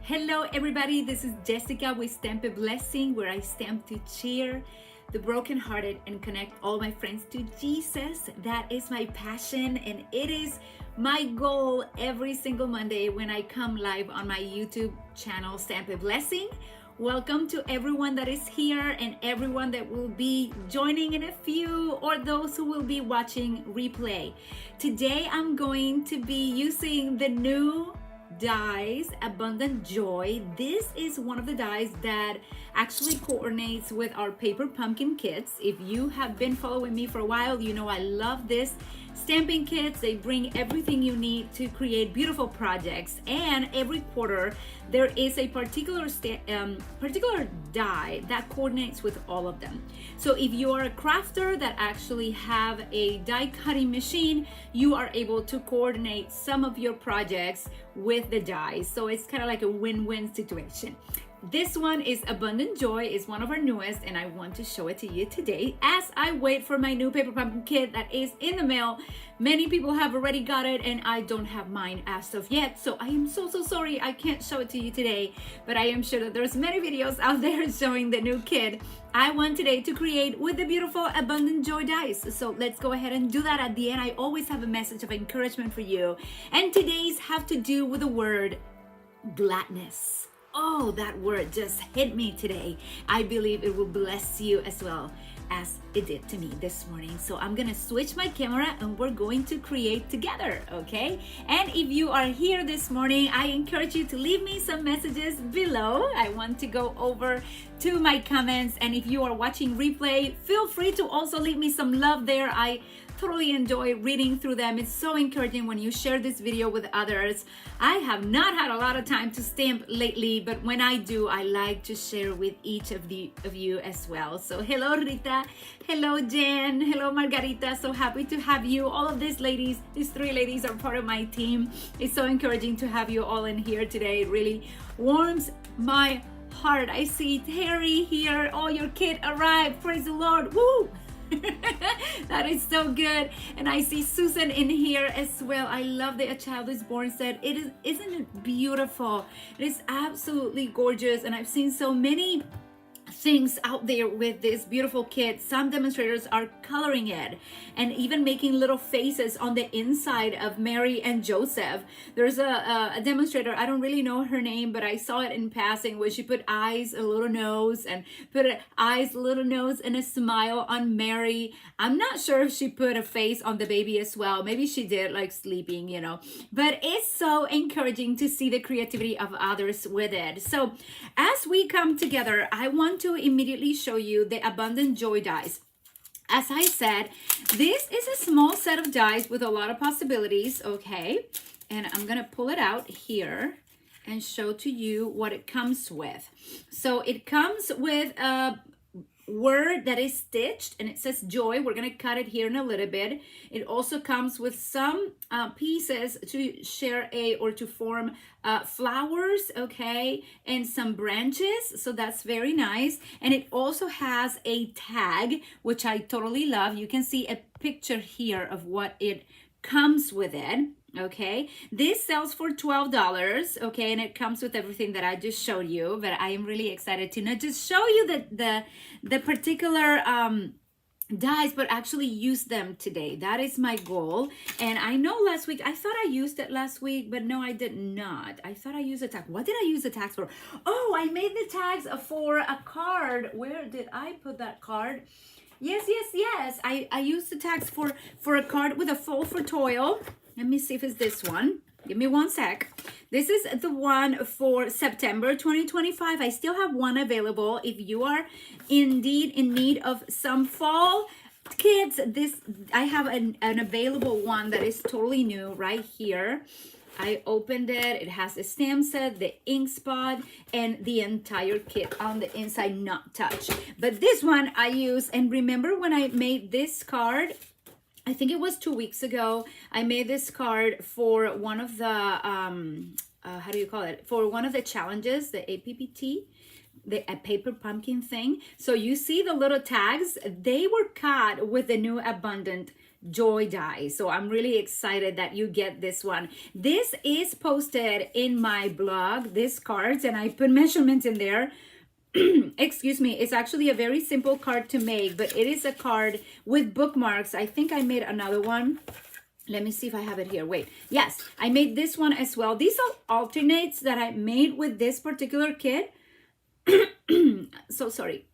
Hello everybody, this is Jessica with Stamp a Blessing, where I stamp to cheer the brokenhearted and connect all my friends to Jesus. That is my passion, and it is my goal every single Monday when I come live on my YouTube channel, Stamp a Blessing. Welcome to everyone that is here and everyone that will be joining in a few, or those who will be watching replay. Today I'm going to be using the new dies, Abundant Joy. This is one of the dies that actually coordinates with our paper pumpkin kits. If you have been following me for a while, you know I love this stamping kits. They bring everything you need to create beautiful projects, and every quarter there is a particular die that coordinates with all of them. So if you are a crafter that actually have a die cutting machine, you are able to coordinate some of your projects with the dies. So it's kind of like a win-win situation. This one is Abundant Joy, is one of our newest, and I want to show it to you today as I wait for my new paper pumpkin kit that is in the mail. Many people have already got it, and I don't have mine as of yet, so I am so sorry I can't show it to you today, but I am sure that there's many videos out there showing the new kit I want today to create with the beautiful Abundant Joy dies. So let's go ahead and do that. At the end, I always have a message of encouragement for you, and today's have to do with the word gladness. Oh, that word just hit me today. I believe it will bless you as well as it did to me this morning. So I'm gonna switch my camera and we're going to create together, okay? And if you are here this morning, I encourage you to leave me some messages below. I want to go over to my comments, and if you are watching replay, feel free to also leave me some love there. I totally enjoy reading through them. It's so encouraging when you share this video with others. I have not had a lot of time to stamp lately, but when I do, I like to share with each of you as well. So hello Rita, hello Jen, hello Margarita. So happy to have you. All of these ladies, these three ladies are part of my team. It's so encouraging to have you all in here today. It really warms my heart. I see Terry here. Oh, your kid arrived. Praise the Lord. Woo! That is so good. And I see Susan in here as well. I love that A Child is Born said, isn't it beautiful? It is absolutely gorgeous, and I've seen so many things out there with this beautiful kit. Some demonstrators are coloring it and even making little faces on the inside of Mary and Joseph. There's a demonstrator, I don't really know her name, but I saw it in passing, where she put eyes, a little nose, and put eyes, a little nose, and a smile on Mary. I'm not sure if she put a face on the baby as well. Maybe she did, like sleeping, you know. But it's so encouraging to see the creativity of others with it. So as we come together, I want to immediately show you the Abundant Joy dies. As I said, this is a small set of dies with a lot of possibilities, okay? And I'm gonna pull it out here and show to you what it comes with. So it comes with a word that is stitched, and it says joy. We're gonna cut it here in a little bit. It also comes with some pieces to share or to form flowers, okay, and some branches. So that's very nice. And it also has a tag, which I totally love. You can see a picture here of what it comes with it. Okay, this sells for $12, okay, and it comes with everything that I just showed you. But I am really excited to not just show you the particular dies, but actually use them today. That is my goal. And I know last week, I thought I used it last week, but no, I did not. I thought I used the tag. What did I use the tags for? Oh, I made the tags for a card. Where did I put that card? Yes. I used the tags for a card with a fold for toil. Let me see if it's this one. Give me one sec. This is the one for September 2025. I still have one available. If you are indeed in need of some fall kits, I have an available one that is totally new right here. I opened it. It has the stamp set, the ink spot, and the entire kit on the inside, not touched. But this one I use, and remember when I made this card, I think it was 2 weeks ago, I made this card for one of the, how do you call it? For one of the challenges, the APPT. a paper pumpkin thing. So you see the little tags, they were cut with the new Abundant Joy die. So I'm really excited that you get this one. This is posted in my blog, this cards, and I put measurements in there. Excuse me. It's actually a very simple card to make, but it is a card with bookmarks. I think I made another one. Let me see if I have it here. Wait. Yes, I made this one as well. These are alternates that I made with this particular kit. So sorry.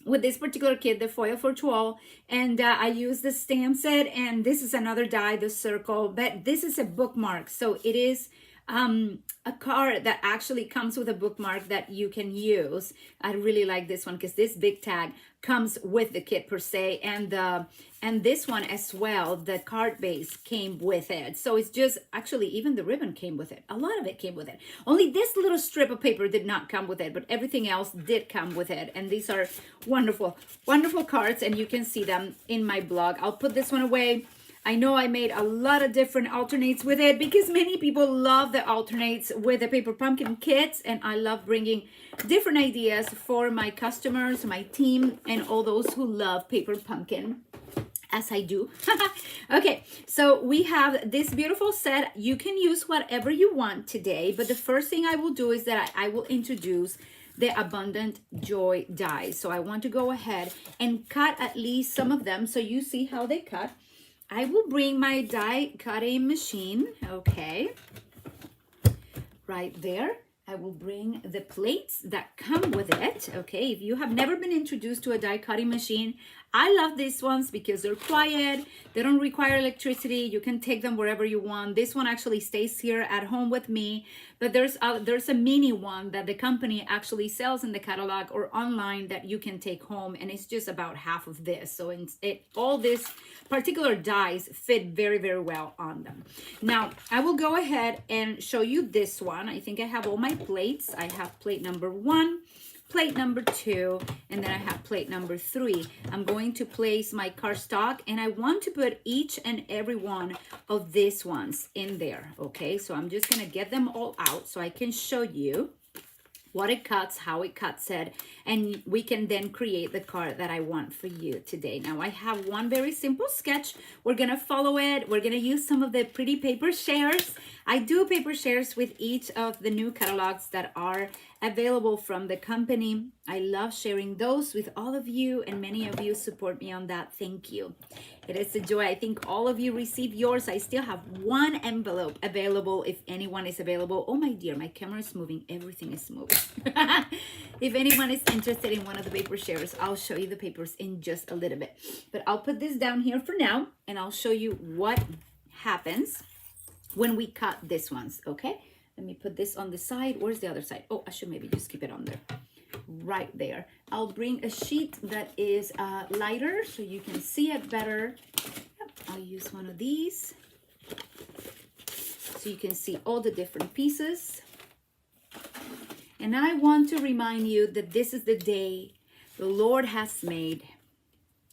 With this particular kit, the foil for 12, and I use the stamp set, and this is another die, the circle, but this is a bookmark. So it is a card that actually comes with a bookmark that you can use. I really like this one because this big tag comes with the kit per se, and this one as well, the card base came with it. So it's just, actually even the ribbon came with it. A lot of it came with it. Only this little strip of paper did not come with it, but everything else did come with it. And these are wonderful, wonderful cards, and you can see them in my blog. I'll put this one away. I know I made a lot of different alternates with it because many people love the alternates with the paper pumpkin kits, and I love bringing different ideas for my customers, my team, and all those who love paper pumpkin, as I do. Okay, so we have this beautiful set. You can use whatever you want today, but the first thing I will do is that I will introduce the Abundant Joy die. So I want to go ahead and cut at least some of them so you see how they cut. I will bring my die cutting machine, okay, right there. I will bring the plates that come with it, okay. If you have never been introduced to a die cutting machine, I love these ones because they're quiet, they don't require electricity, you can take them wherever you want. This one actually stays here at home with me, but there's a mini one that the company actually sells in the catalog or online that you can take home, and it's just about half of this. So all these particular dies fit very, very well on them. Now, I will go ahead and show you this one. I think I have all my plates. I have plate number 1, plate number 2, and then I have plate number 3. I'm going to place my cardstock, and I want to put each and every one of these ones in there, okay? So I'm just gonna get them all out so I can show you what it cuts, how it cuts it, and we can then create the card that I want for you today. Now I have one very simple sketch. We're gonna follow it. We're gonna use some of the pretty paper shares. I do paper shares with each of the new catalogs that are available from the company. I love sharing those with all of you, and many of you support me on that. Thank you. It is a joy. I think all of you receive yours. I still have one envelope available if anyone is available. Oh my dear, my camera is moving. Everything is moving. If anyone is interested in one of the paper shares, I'll show you the papers in just a little bit. But I'll put this down here for now, and I'll show you what happens when we cut these ones, okay? Let me put this on the side. Where's the other side? Oh, I should maybe just keep it on there. Right there. I'll bring a sheet that is lighter so you can see it better. Yep, I'll use one of these so you can see all the different pieces. And I want to remind you that this is the day the Lord has made.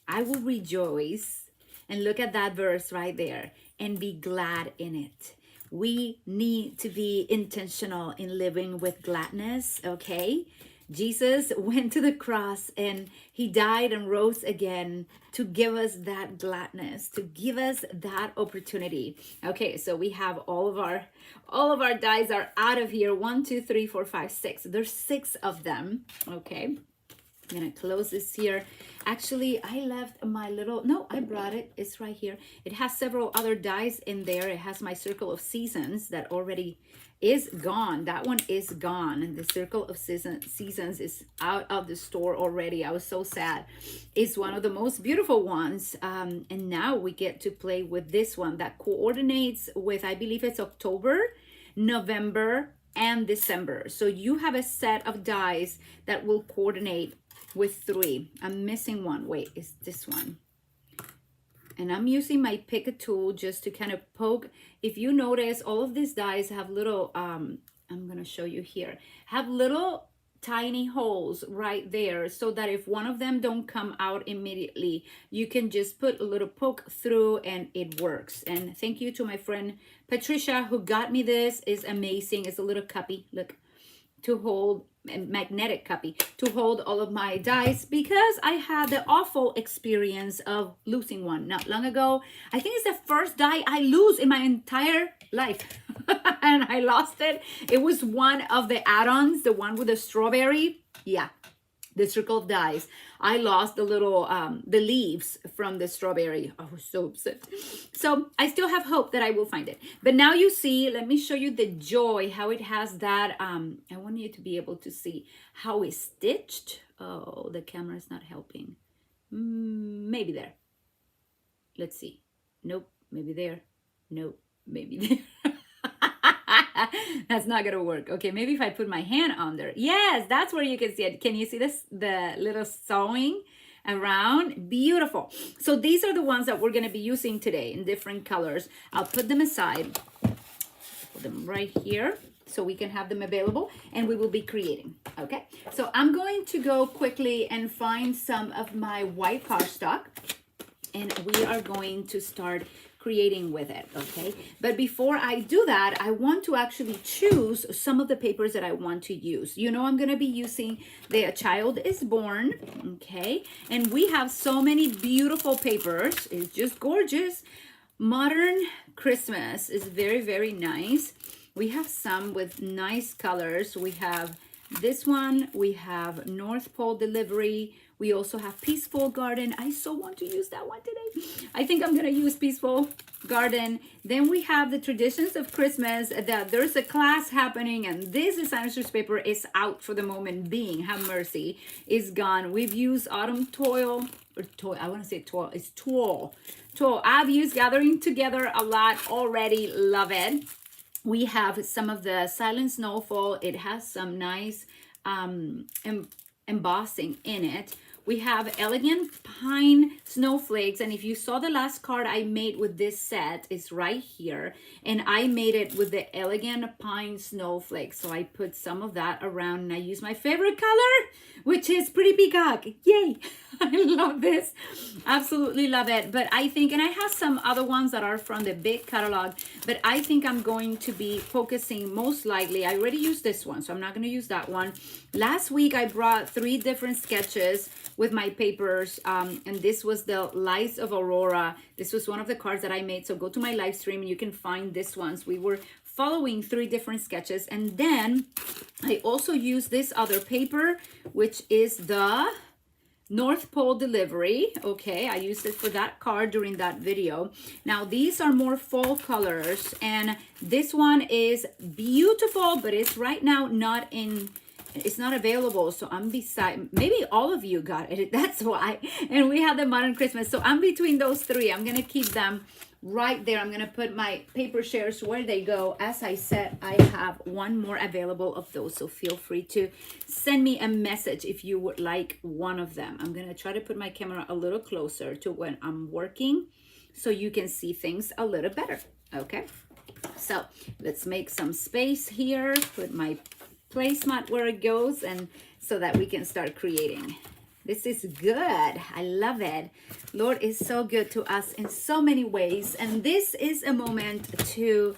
I will rejoice, and look at that verse right there, and be glad in it. We need to be intentional in living with gladness, okay? Jesus went to the cross and he died and rose again to give us that gladness, to give us that opportunity. Okay, so we have all of our dies are out of here. 1, 2, 3, 4, 5, 6. There's 6 of them. Okay. I'm gonna close this here. Actually, I left my little, no, I brought it. It's right here. It has several other dies in there. It has my circle of seasons that already is gone. That one is gone. And the circle of seasons is out of the store already. I was so sad. It's one of the most beautiful ones. And now we get to play with this one that coordinates with, I believe it's October, November, and December. So you have a set of dies that will coordinate with 3. I'm missing one. Wait, is this one? And I'm using my pick a tool just to kind of poke. If you notice, all of these dies have little, I'm going to show you here, have little tiny holes right there, so that if one of them don't come out immediately, you can just put a little poke through and it works. And thank you to my friend Patricia who got me this. Is amazing. It's a little cuppy, look, to hold, a magnetic copy to hold all of my dies, because I had the awful experience of losing one not long ago. I think it's the first die I lose in my entire life. And I lost it. It was one of the add-ons, the one with the strawberry. Yeah, the circle of dies. I lost the little, the leaves from the strawberry. I was so upset. So I still have hope that I will find it. But now you see, let me show you the joy, how it has that. I want you to be able to see how it's stitched. Oh, the camera is not helping. Maybe there. Let's see. Nope, maybe there. Nope, maybe there. That's not gonna work. Okay, maybe if I put my hand on there. Yes, that's where you can see it. Can you see this? The little sewing around. Beautiful. So these are the ones that we're gonna be using today in different colors. I'll put them aside. Put them right here so we can have them available, and we will be creating. Okay, so I'm going to go quickly and find some of my white cardstock, and we are going to start creating with it. Okay, but before I do that, I want to actually choose some of the papers that I want to use. You know, I'm going to be using the A Child is Born. Okay, and we have so many beautiful papers. It's just gorgeous. Modern Christmas is very, very nice. We have some with nice colors. We have this one. We have North Pole Delivery. We also have Peaceful Garden. I so want to use that one today. I think I'm gonna use Peaceful Garden. Then we have the Traditions of Christmas. That there's a class happening, and this designer's paper is out for the moment being. Have mercy, is gone. We've used Autumn Toil, or Toil, I wanna say Toil, it's Toil. Toil, I've used Gathering Together a lot already, love it. We have some of the Silent Snowfall. It has some nice embossing in it. We have Elegant Pine Snowflakes, and if you saw the last card I made with this set, it's right here, and I made it with the Elegant Pine Snowflakes. So I put some of that around, and I use my favorite color, which is Pretty Peacock. Yay! I love this. Absolutely love it. But I think, and I have some other ones that are from the big catalog, but I think I'm going to be focusing most likely. I already used this one, so I'm not going to use that one. Last week I brought 3 different sketches with my papers, and this was the Lights of Aurora. This was one of the cards that I made, so go to my live stream and you can find this ones. We were following 3 different sketches, and then I also used this other paper, which is the North Pole Delivery. Okay, I used it for that card during that video. Now these are more fall colors, and this one is beautiful, but it's right now not in, it's not available. So I'm beside, maybe all of you got it, that's why. And we have the Modern Christmas, so I'm between those 3. I'm gonna keep them right there. I'm gonna put my paper shares where they go. As I said, I have one more available of those, so feel free to send me a message if you would like one of them. I'm gonna try to put my camera a little closer to when I'm working so you can see things a little better. Okay, so let's make some space here, put my placemat where it goes, and so that we can start creating. This is good. I love it. Lord is so good to us in so many ways. And this is a moment to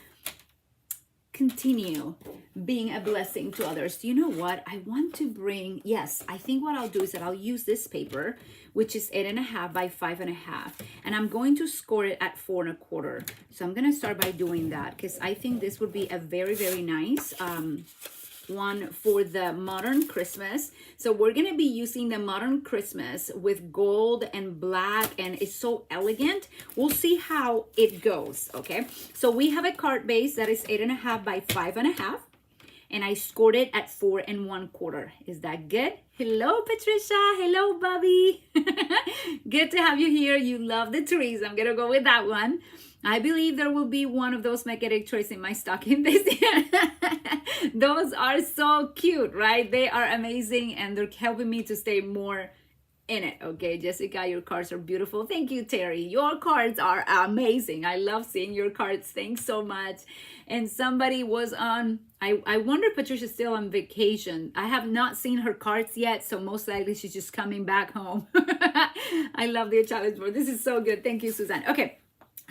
continue being a blessing to others. You know what? I want to bring, yes, I think what I'll do is that I'll use this paper, which is 8.5 by 5.5. And I'm going to score it at 4 1/4. So I'm going to start by doing that, because I think this would be a very, very nice one for the Modern Christmas. So we're going to be using the Modern Christmas with gold and black, and it's so elegant. We'll see how it goes. Okay, so we have a card base that is 8.5 by 5.5, and I scored it at 4 1/4. Is that good? Hello, Patricia. Hello, Bobby. Good to have you here. You love the trees. I'm gonna go with that one. I believe there will be one of those magnetic trees in my stocking this year. Those are so cute, right? They are amazing, and they're helping me to stay more in it. Okay, Jessica, your cards are beautiful. Thank you, Terry. Your cards are amazing. I love seeing your cards. Thanks so much. And somebody was on, I wonder if Patricia's still on vacation. I have not seen her cards yet, so most likely she's just coming back home. I love the challenge board. This is so good. Thank you, Suzanne. Okay.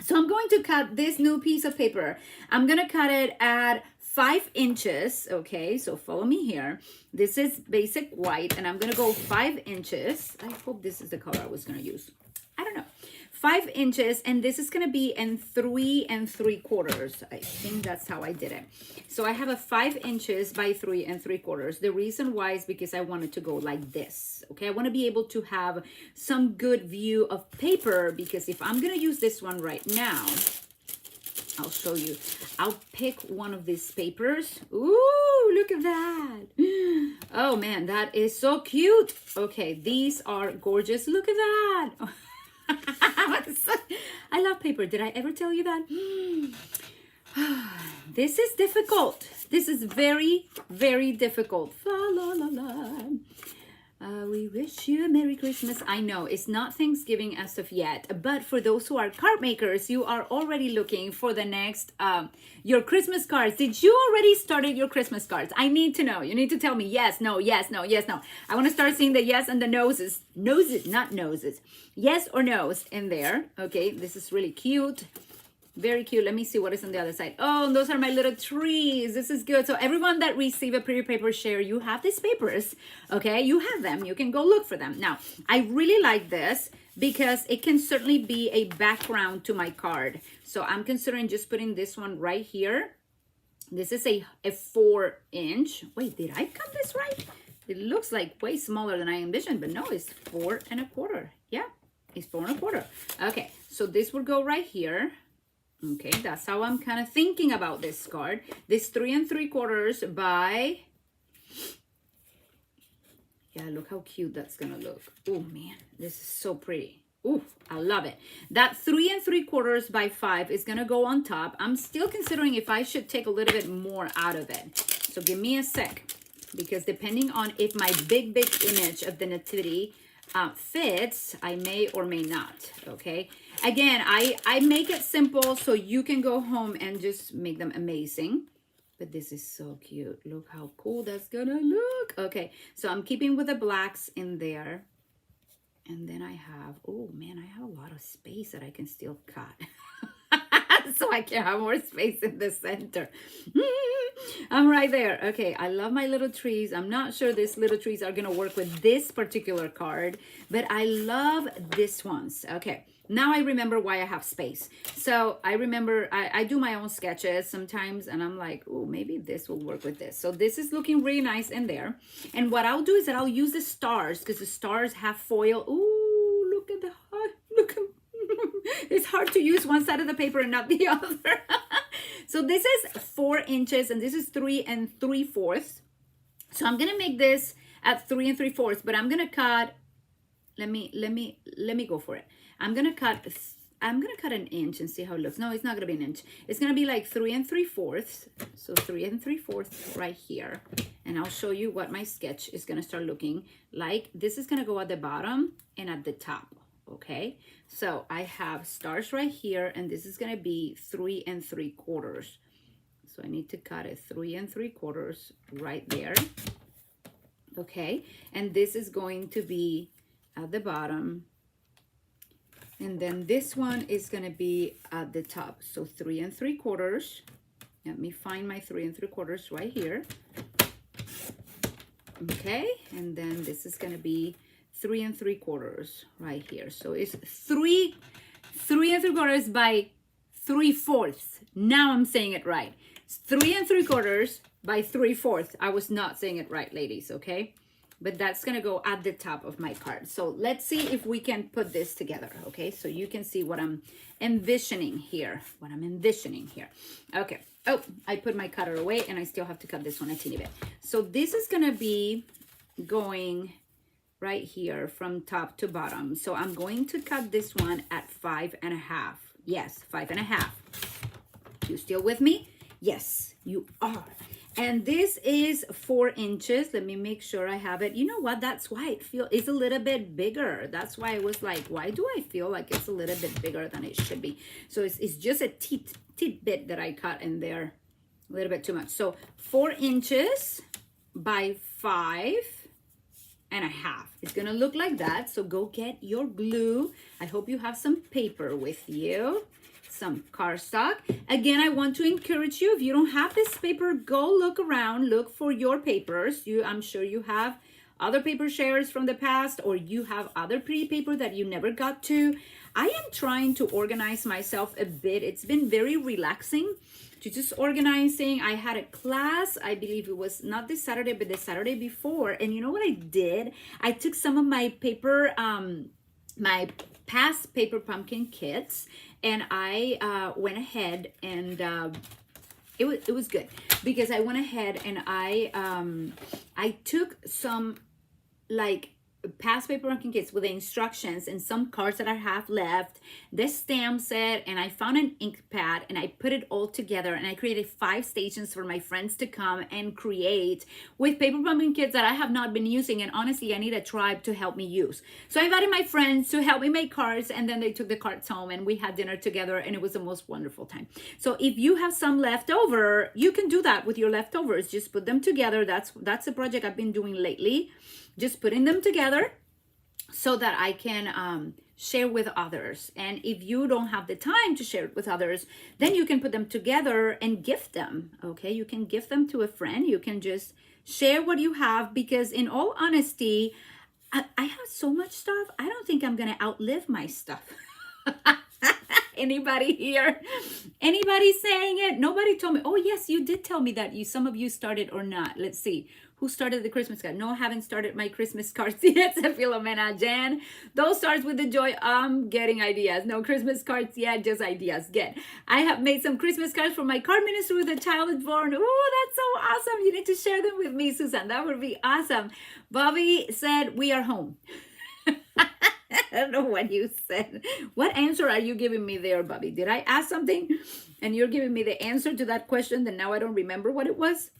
So I'm going to cut this new piece of paper. I'm going to cut it at 5 inches. Okay, so follow me here. This is basic white, and I'm gonna go 5 inches. I hope this is the color I was gonna use. I don't know. 5 inches, and this is gonna be in 3 3/4. I think that's how I did it. So I have a 5 inches by 3 3/4. The reason why is because I wanted to go like this. Okay, I want to be able to have some good view of paper, because if I'm gonna use this one right now, I'll show you. I'll pick one of these papers. Ooh, look at that. Oh man, that is so cute. Okay, these are gorgeous. Look at that. I love paper. Did I ever tell you that? This is difficult. This is very, very difficult. La, la, la, la. We wish you a Merry Christmas. I know it's not Thanksgiving as of yet, but for those who are card makers, you are already looking for the next, your Christmas cards. Did you already started your Christmas cards? I need to know. You need to tell me yes, no, yes, no, yes, no. I want to start seeing the yes and the noses. Noses, not noses. Yes or no's in there. Okay, this is really cute. Very cute. Let me see what is on the other side. Oh, those are my little trees. This is good. So everyone that receive a Pretty Paper Share, you have these papers. Okay, you have them. You can go look for them. Now, I really like this because it can certainly be a background to my card. So I'm considering just putting this one right here. This is a 4 inch. Wait, did I cut this right? It looks like way smaller than I envisioned, but no, it's 4 1/4. Yeah, it's 4 1/4. Okay, so this will go right here. Okay, that's how I'm kind of thinking about this card. This 3 3/4 by, yeah, look how cute that's gonna look. Oh man, this is so pretty. Ooh, I love it. That 3 3/4 by 5 is gonna go on top. I'm still considering if I should take a little bit more out of it. So give me a sec, because depending on if my big image of the nativity fits, I may or may not. Okay, again, I make it simple so you can go home and just make them amazing. But this is so cute. Look how cool that's gonna look. Okay, so I'm keeping with the blacks in there, and then I have, oh man, I have a lot of space that I can still cut. So I can have more space in the center. I'm right there. Okay, I love my little trees. I'm not sure these little trees are gonna work with this particular card, but I love this ones. Okay, now I remember why I have space. So I remember I do my own sketches sometimes, and I'm like, oh, maybe this will work with this. So this is looking really nice in there. And what I'll do is that I'll use the stars, because the stars have foil. Ooh, look at the heart. Look at it's hard to use one side of the paper and not the other. So this is 4 inches, and this is 3 3/4. So I'm gonna make this at 3 3/4, but I'm gonna cut. Let me go for it. I'm gonna cut an inch and see how it looks. No, it's not gonna be an inch. It's gonna be like 3 3/4. So 3 3/4 right here, and I'll show you what my sketch is gonna start looking like. This is gonna go at the bottom and at the top. Okay, so I have stars right here, and this is gonna be 3 3/4. So I need to cut it 3 3/4 right there. Okay, and this is going to be at the bottom, and then this one is gonna be at the top. So 3 3/4. Let me find my 3 3/4 right here. Okay, and then this is gonna be 3 3/4 right here. So it's 3 3/4 by 3/4. Now I'm saying it right. It's 3 3/4 by 3/4. I was not saying it right, ladies, okay? But that's gonna go at the top of my card. So let's see if we can put this together, okay? So you can see what I'm envisioning here. Okay. Oh, I put my cutter away, and I still have to cut this one a teeny bit. So this is gonna be going right here from top to bottom. So I'm going to cut this one at 5 1/2. Yes, 5 1/2. You still with me? Yes, you are. And this is 4 inches. Let me make sure I have it. You know what? That's why it's a little bit bigger. That's why I was like, why do I feel like it's a little bit bigger than it should be? So it's just a tidbit that I cut in there. A little bit too much. So 4 inches by 5 1/2. It's gonna look like that. So go get your glue. I hope you have some paper with you. some cardstock. Again, I want to encourage you, if you don't have this paper, go look around, look for your papers. I'm sure you have other paper shares from the past, or you have other pretty paper that you never got to. I am trying to organize myself a bit. It's been very relaxing to just organizing. I had a class, I believe it was not this Saturday, but the Saturday before. And you know what I did? I took some of my paper, my past paper pumpkin kits, and I went ahead and it was good, because I went ahead and I took some like past paper pumpkin kits with the instructions and some cards that I have left, this stamp set, and I found an ink pad and I put it all together, and I created 5 stations for my friends to come and create with paper pumpkin kits that I have not been using. And honestly, I need a tribe to help me use. So I invited my friends to help me make cards, and then they took the cards home and we had dinner together, and it was the most wonderful time. So if you have some left over, you can do that with your leftovers. Just put them together. That's a project I've been doing lately. Just putting them together so that I can share with others. And if you don't have the time to share it with others, then you can put them together and gift them, okay? You can gift them to a friend. You can just share what you have, because in all honesty, I have so much stuff. I don't think I'm gonna outlive my stuff. Anybody here? Anybody saying it? Nobody told me. Oh yes, you did tell me that some of you started or not. Let's see. Who started the Christmas card? No, I haven't started my Christmas cards yet. Philomena, Jan. Those starts with the joy. I'm getting ideas. No Christmas cards yet, just ideas. I have made some Christmas cards for my card ministry with a child is born. Oh, that's so awesome. You need to share them with me, Susan. That would be awesome. Bobby said, we are home. I don't know what you said. What answer are you giving me there, Bobby? Did I ask something and you're giving me the answer to that question that now I don't remember what it was?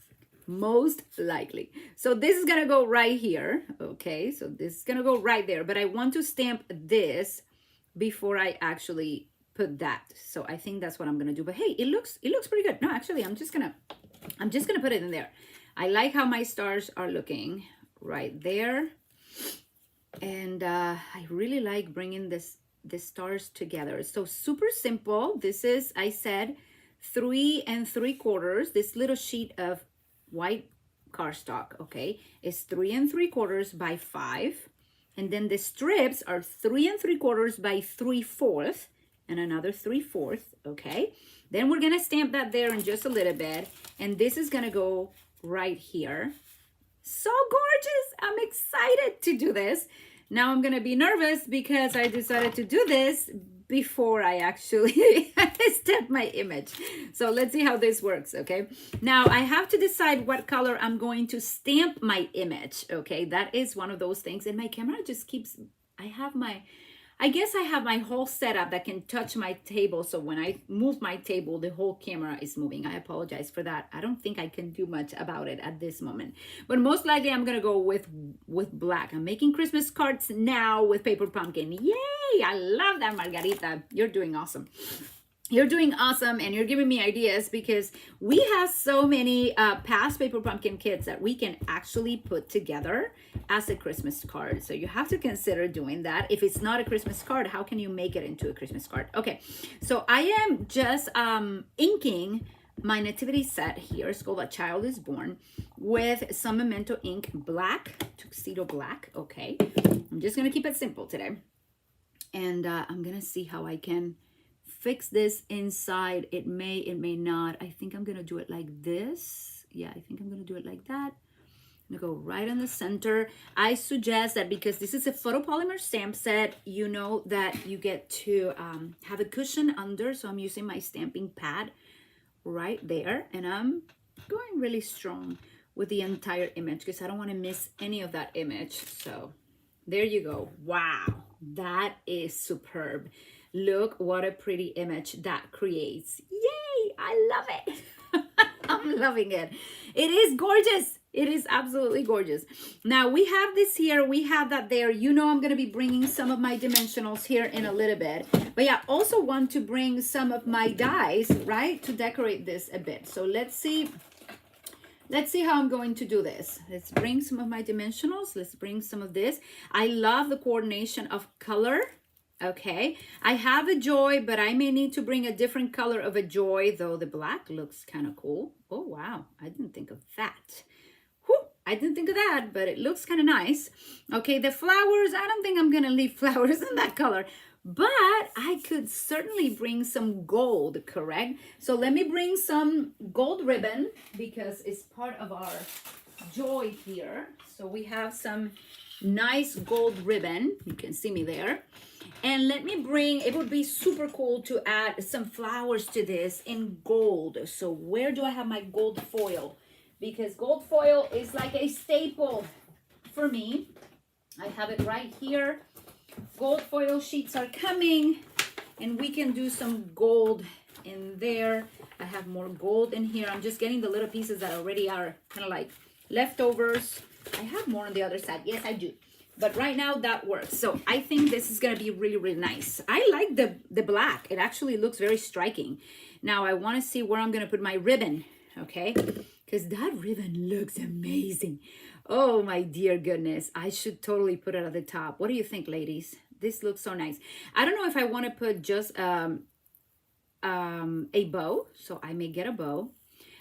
Most likely. So this is going to go right here. Okay, so this is going to go right there. But I want to stamp this before I actually put that. So I think that's what I'm going to do. But hey, it looks pretty good. No, actually, I'm just going to put it in there. I like how my stars are looking right there. And I really like bringing the stars together. So super simple. This is, I said, 3 3/4. This little sheet of white cardstock, okay, is 3 3/4 by 5. And then the strips are 3 3/4 by 3/4 and another 3/4, okay. Then we're gonna stamp that there in just a little bit. And this is gonna go right here. So gorgeous. I'm excited to do this. Now I'm gonna be nervous because I decided to do this before I actually stamp my image. So let's see how this works, okay? Now I have to decide what color I'm going to stamp my image, okay? That is one of those things. And my camera just keeps, I guess I have my whole setup that can touch my table. So when I move my table, the whole camera is moving. I apologize for that. I don't think I can do much about it at this moment. But most likely I'm gonna go with black. I'm making Christmas cards now with paper pumpkin. Yay! I love that, Margarita. You're doing awesome. You're doing awesome, and you're giving me ideas because we have so many past paper pumpkin kits that we can actually put together as a Christmas card. So you have to consider doing that. If it's not a Christmas card, how can you make it into a Christmas card? Okay, so I am just inking my nativity set here. It's called A Child is Born, with some Memento ink black, tuxedo black. Okay, I'm just gonna keep it simple today, and I'm gonna see how I can fix this inside. It may not. I think I'm gonna do it like this. Yeah, I think I'm gonna do it like that. I'm gonna go right in the center. I suggest that because this is a photopolymer stamp set, you know that you get to have a cushion under. So I'm using my stamping pad right there, and I'm going really strong with the entire image because I don't want to miss any of that image. So there you go. Wow, that is superb. Look what a pretty image that creates. Yay, I love it. I'm loving it. It is gorgeous. It is absolutely gorgeous. Now we have this here, we have that there. You know I'm going to be bringing some of my dimensionals here in a little bit. But yeah, also want to bring some of my dies, right, to decorate this a bit. So let's see how I'm going to do this. Let's bring some of my dimensionals. Let's bring some of this. I love the coordination of color Okay, I have a joy, but I may need to bring a different color of a joy, though the black looks kind of cool. Oh, wow, I didn't think of that. Whew, I didn't think of that, but it looks kind of nice. Okay, the flowers, I don't think I'm gonna leave flowers in that color, but I could certainly bring some gold, correct? So let me bring some gold ribbon because it's part of our joy here. So we have some nice gold ribbon. You can see me there. And let me bring, it would be super cool to add some flowers to this in gold. So where do I have my gold foil? Because gold foil is like a staple for me. I have it right here. Gold foil sheets are coming, and we can do some gold in there. I have more gold in here. I'm just getting the little pieces that already are kind of like leftovers. I have more on the other side. Yes, I do. But right now that works. So I think this is going to be really, really nice. I like the black. It actually looks very striking. Now I want to see where I'm going to put my ribbon. Okay. Because that ribbon looks amazing. Oh my dear goodness. I should totally put it at the top. What do you think, ladies? This looks so nice. I don't know if I want to put just a bow. So I may get a bow.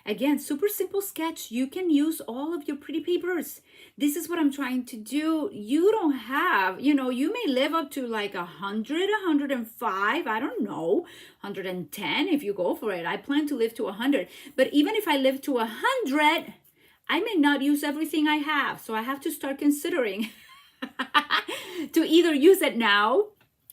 Again, super simple sketch. You can use all of your pretty papers. This is what I'm trying to do. You don't have, you know, you may live up to like 100, 105, I don't know, 110 if you go for it. I plan to live to 100. But even if I live to 100, I may not use everything I have. So I have to start considering to either use it now,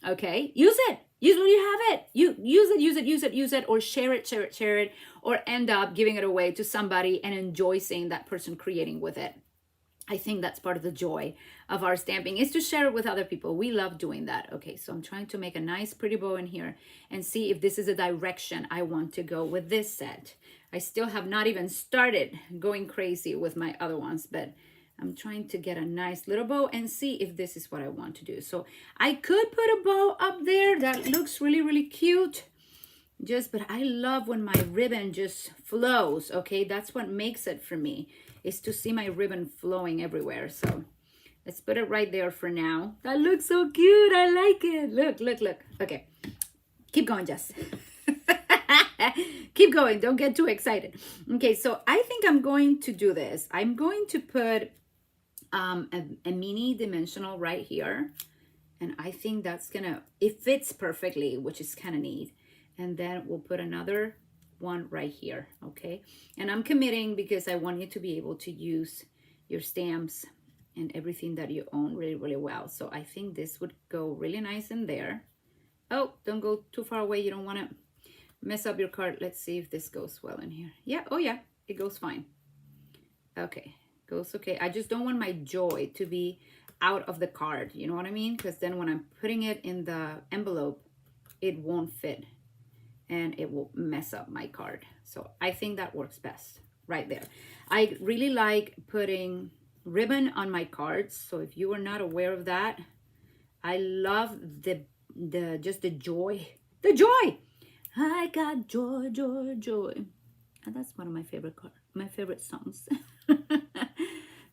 okay, use it. Use when you have it. You use it, or share it, or end up giving it away to somebody and enjoy seeing that person creating with it. I think that's part of the joy of our stamping, is to share it with other people. We love doing that. Okay, so I'm trying to make a nice pretty bow in here and see if this is a direction I want to go with this set. I still have not even started going crazy with my other ones, but I'm trying to get a nice little bow and see if this is what I want to do. So I could put a bow up there. That looks really, really cute. But I love when my ribbon just flows. Okay, that's what makes it for me, is to see my ribbon flowing everywhere. So let's put it right there for now. That looks so cute. I like it. Look, look, look. Okay, keep going, Jess. Keep going. Don't get too excited. Okay, so I think I'm going to do this. I'm going to put a mini dimensional right here, and I think that's gonna, it fits perfectly, which is kind of neat. And then we'll put another one right here. Okay, and I'm committing because I want you to be able to use your stamps and everything that you own really, really well. So I think this would go really nice in there. Oh, don't go too far away. You don't want to mess up your card. Let's see if this goes well in here. Yeah, oh yeah, it goes fine. Okay, goes okay. I just don't want my joy to be out of the card, you know what I mean? Because then when I'm putting it in the envelope, it won't fit and it will mess up my card. So I think that works best right there. I really like putting ribbon on my cards. So if you are not aware of that, I love just the joy. The joy! I got joy, joy, joy. And that's one of my favorite songs.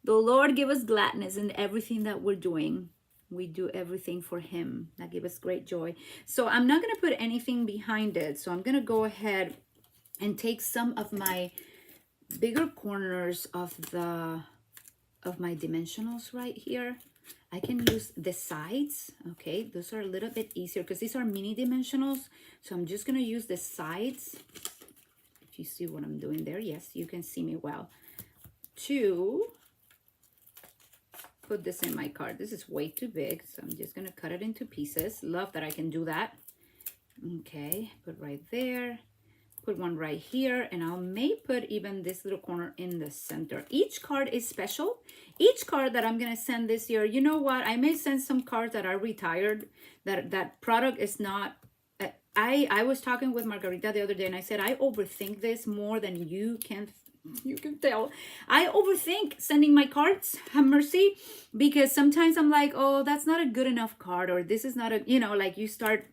The Lord give us gladness in everything that we're doing. We do everything for him. That gives us great joy. So I'm not going to put anything behind it. So I'm going to go ahead and take some of my bigger corners of my dimensionals right here. I can use the sides. Okay, those are a little bit easier because these are mini dimensionals. So I'm just going to use the sides. If you see what I'm doing there, yes, you can see me well. To put this in my card. This is way too big, so I'm just going to cut it into pieces. Love that I can do that. Okay, put right there. Put one right here, and I may put even this little corner in the center. Each card is special. Each card that I'm going to send this year, you know what? I may send some cards that are retired, that product is not... I was talking with Margarita the other day, and I said, I overthink this more than you can tell. I overthink sending my cards, have mercy, because sometimes I'm like, oh, that's not a good enough card, or this is not a, you know, like you start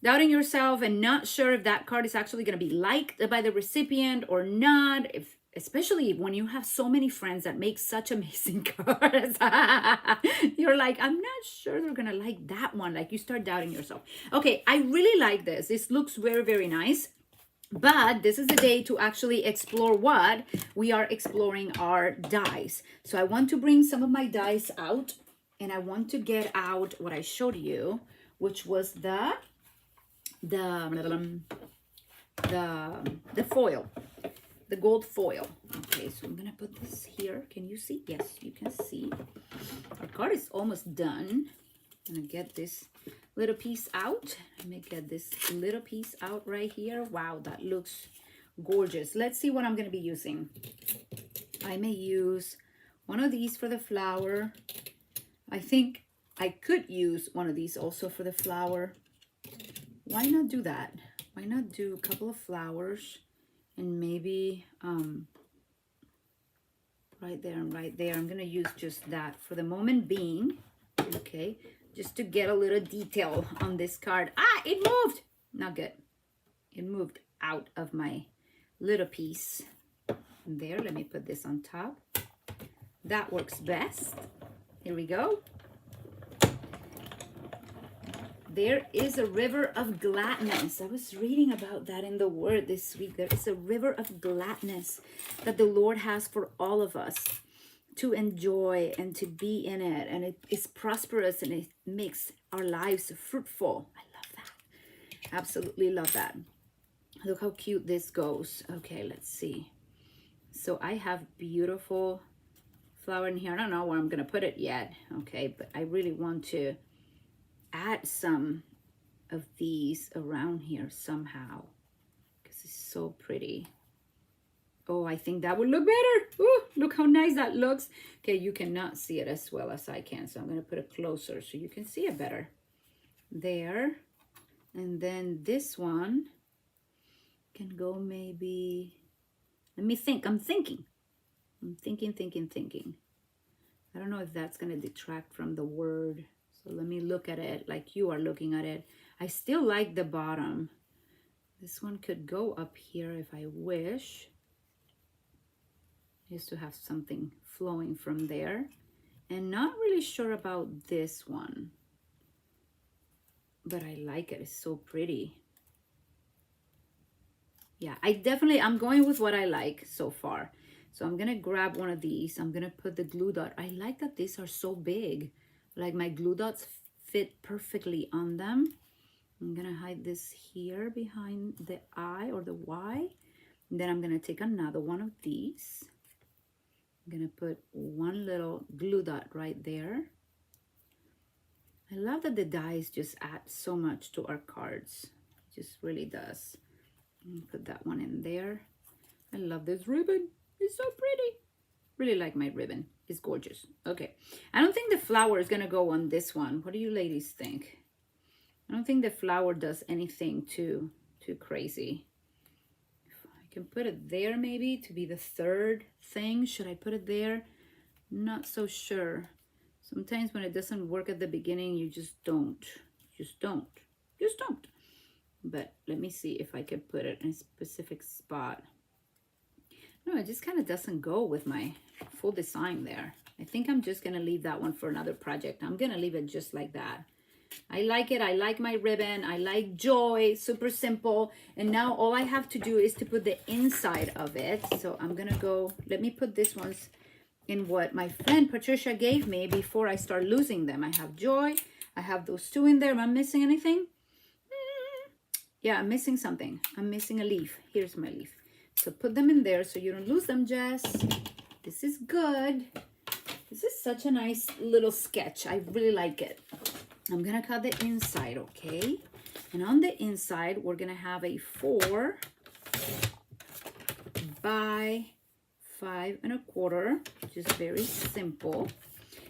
doubting yourself and not sure if that card is actually going to be liked by the recipient or not. If especially when you have so many friends that make such amazing cards. You're like, I'm not sure they're gonna like that one. Like you start doubting yourself. Okay, I really like this. This looks very, very nice. But this is the day to actually explore what? We are exploring our dies. So I want to bring some of my dies out, and I want to get out what I showed you, which was the foil, the gold foil. Okay, so I'm gonna put this here. Can you see? Yes, you can see. Our card is almost done. I'm gonna get this little piece out. Let me get this little piece out right here. Wow, that looks gorgeous. Let's see what I'm gonna be using. I may use one of these for the flower. I think I could use one of these also for the flower. Why not do that? Why not do a couple of flowers and maybe right there and right there. I'm gonna use just that for the moment being. Okay, just to get a little detail on this card. Ah, it moved. Not good. It moved out of my little piece. There, let me put this on top. That works best. Here we go. There is a river of gladness. I was reading about that in the Word this week. There is a river of gladness that the Lord has for all of us to enjoy and to be in it. And it is prosperous and it makes our lives fruitful. I love that. Absolutely love that. Look how cute this goes. Okay, let's see. So I have beautiful flower in here. I don't know where I'm going to put it yet. Okay, but I really want to add some of these around here somehow because it's so pretty. Oh, I think that would look better. Ooh, look how nice that looks. Okay, you cannot see it as well as I can, so I'm going to put it closer so you can see it better. There. And then this one can go maybe, let me think. I'm thinking. I don't know if that's going to detract from the word. So let me look at it like you are looking at it. I still like the bottom. This one could go up here if I wish. Just to have something flowing from there. And not really sure about this one. But I like it. It's so pretty. Yeah, I'm going with what I like so far. So I'm going to grab one of these. I'm going to put the glue dot. I like that these are so big. Like my glue dots fit perfectly on them. I'm going to hide this here behind the I or the Y. And then I'm going to take another one of these. I'm going to put one little glue dot right there. I love that the dies just add so much to our cards. It just really does. Put that one in there. I love this ribbon. It's so pretty. Really like my ribbon. It's gorgeous. Okay. I don't think the flower is going to go on this one. What do you ladies think? I don't think the flower does anything too crazy. I can put it there maybe to be the third thing. Should I put it there? Not so sure. Sometimes when it doesn't work at the beginning, you just don't. Just don't. But let me see if I can put it in a specific spot. No, it just kind of doesn't go with my full design there. I think I'm just going to leave that one for another project. I'm going to leave it just like that. I like it. I like my ribbon. I like joy. Super simple. And now all I have to do is to put the inside of it. So I'm going to go, let me put this ones in what my friend Patricia gave me before I start losing them. I have joy. I have those two in there. Am I missing anything? Yeah, I'm missing something. I'm missing a leaf. Here's my leaf. So put them in there so you don't lose them, Jess. This is good. This is such a nice little sketch. I really like it. I'm going to cut the inside, okay? And on the inside, we're going to have a 4 by 5 1/4, which is very simple.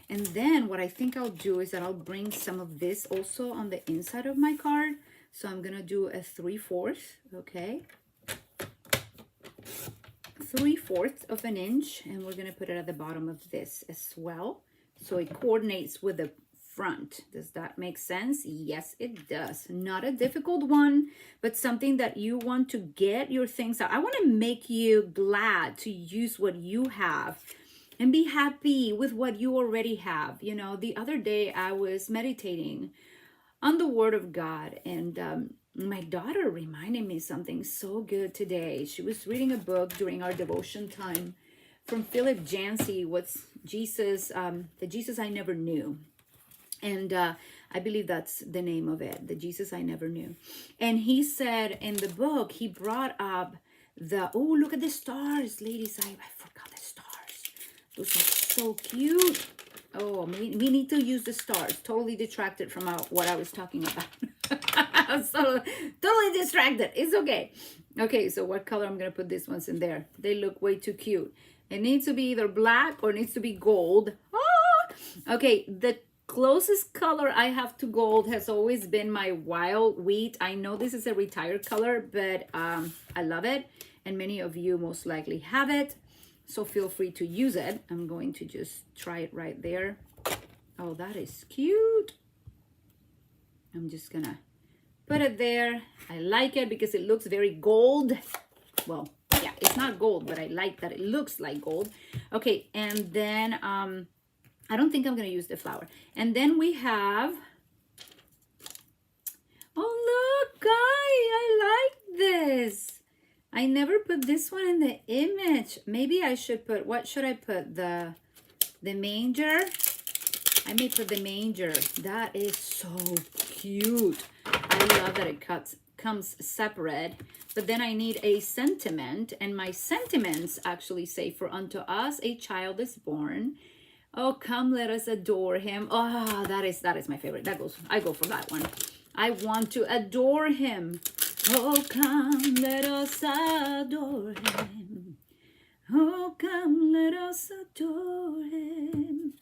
And then what I think I'll do is that I'll bring some of this also on the inside of my card. So I'm going to do a 3/4, okay? 3/4 of an inch, and we're going to put it at the bottom of this as well. So it coordinates with the front. Does that make sense? Yes, it does. Not a difficult one, but something that you want to get your things out. I want to make you glad to use what you have and be happy with what you already have. You know, the other day I was meditating on the Word of God, and my daughter reminded me something so good today. She was reading a book during our devotion time from Philip Yancey, what's Jesus, the Jesus I Never Knew. And I believe that's the name of it, the Jesus I Never Knew. And he said in the book, he brought up oh, look at the stars, ladies. I forgot the stars. Those are so cute. Oh, we need to use the stars. Totally distracted from what I was talking about. I was totally distracted. It's okay. Okay, so what color I'm going to put these ones in there? They look way too cute. It needs to be either black or it needs to be gold. Ah! Okay, the closest color I have to gold has always been my wild wheat. I know this is a retired color, but I love it. And many of you most likely have it. So feel free to use it. I'm going to just try it right there. Oh, that is cute. I'm just gonna put it there. I like it because it looks very gold. Well, yeah, it's not gold, but I like that it looks like gold. Okay, and then I don't think I'm gonna use the flower. And then we have, oh look, guy, I like this. I never put this one in the image. Maybe I should put, what should I put? The manger? I may put the manger. That is so cute. I love that it comes separate. But then I need a sentiment. And my sentiments actually say, for unto us a child is born. Oh, come, let us adore him. Oh, that is my favorite. I go for that one. I want to adore him. Oh, come, let us adore him. Oh, come, let us adore him.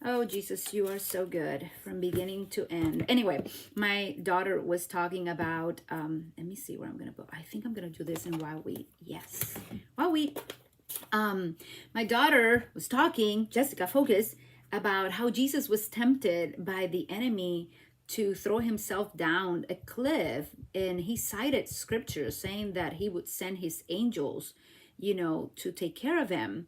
Oh, Jesus, you are so good from beginning to end. Anyway, my daughter was talking about, let me see where I'm going to put. I think I'm going to do this in wild wheat. Yes, wild wheat. My daughter was talking, Jessica, focus, about how Jesus was tempted by the enemy to throw himself down a cliff, and he cited scripture saying that he would send his angels, you know, to take care of him.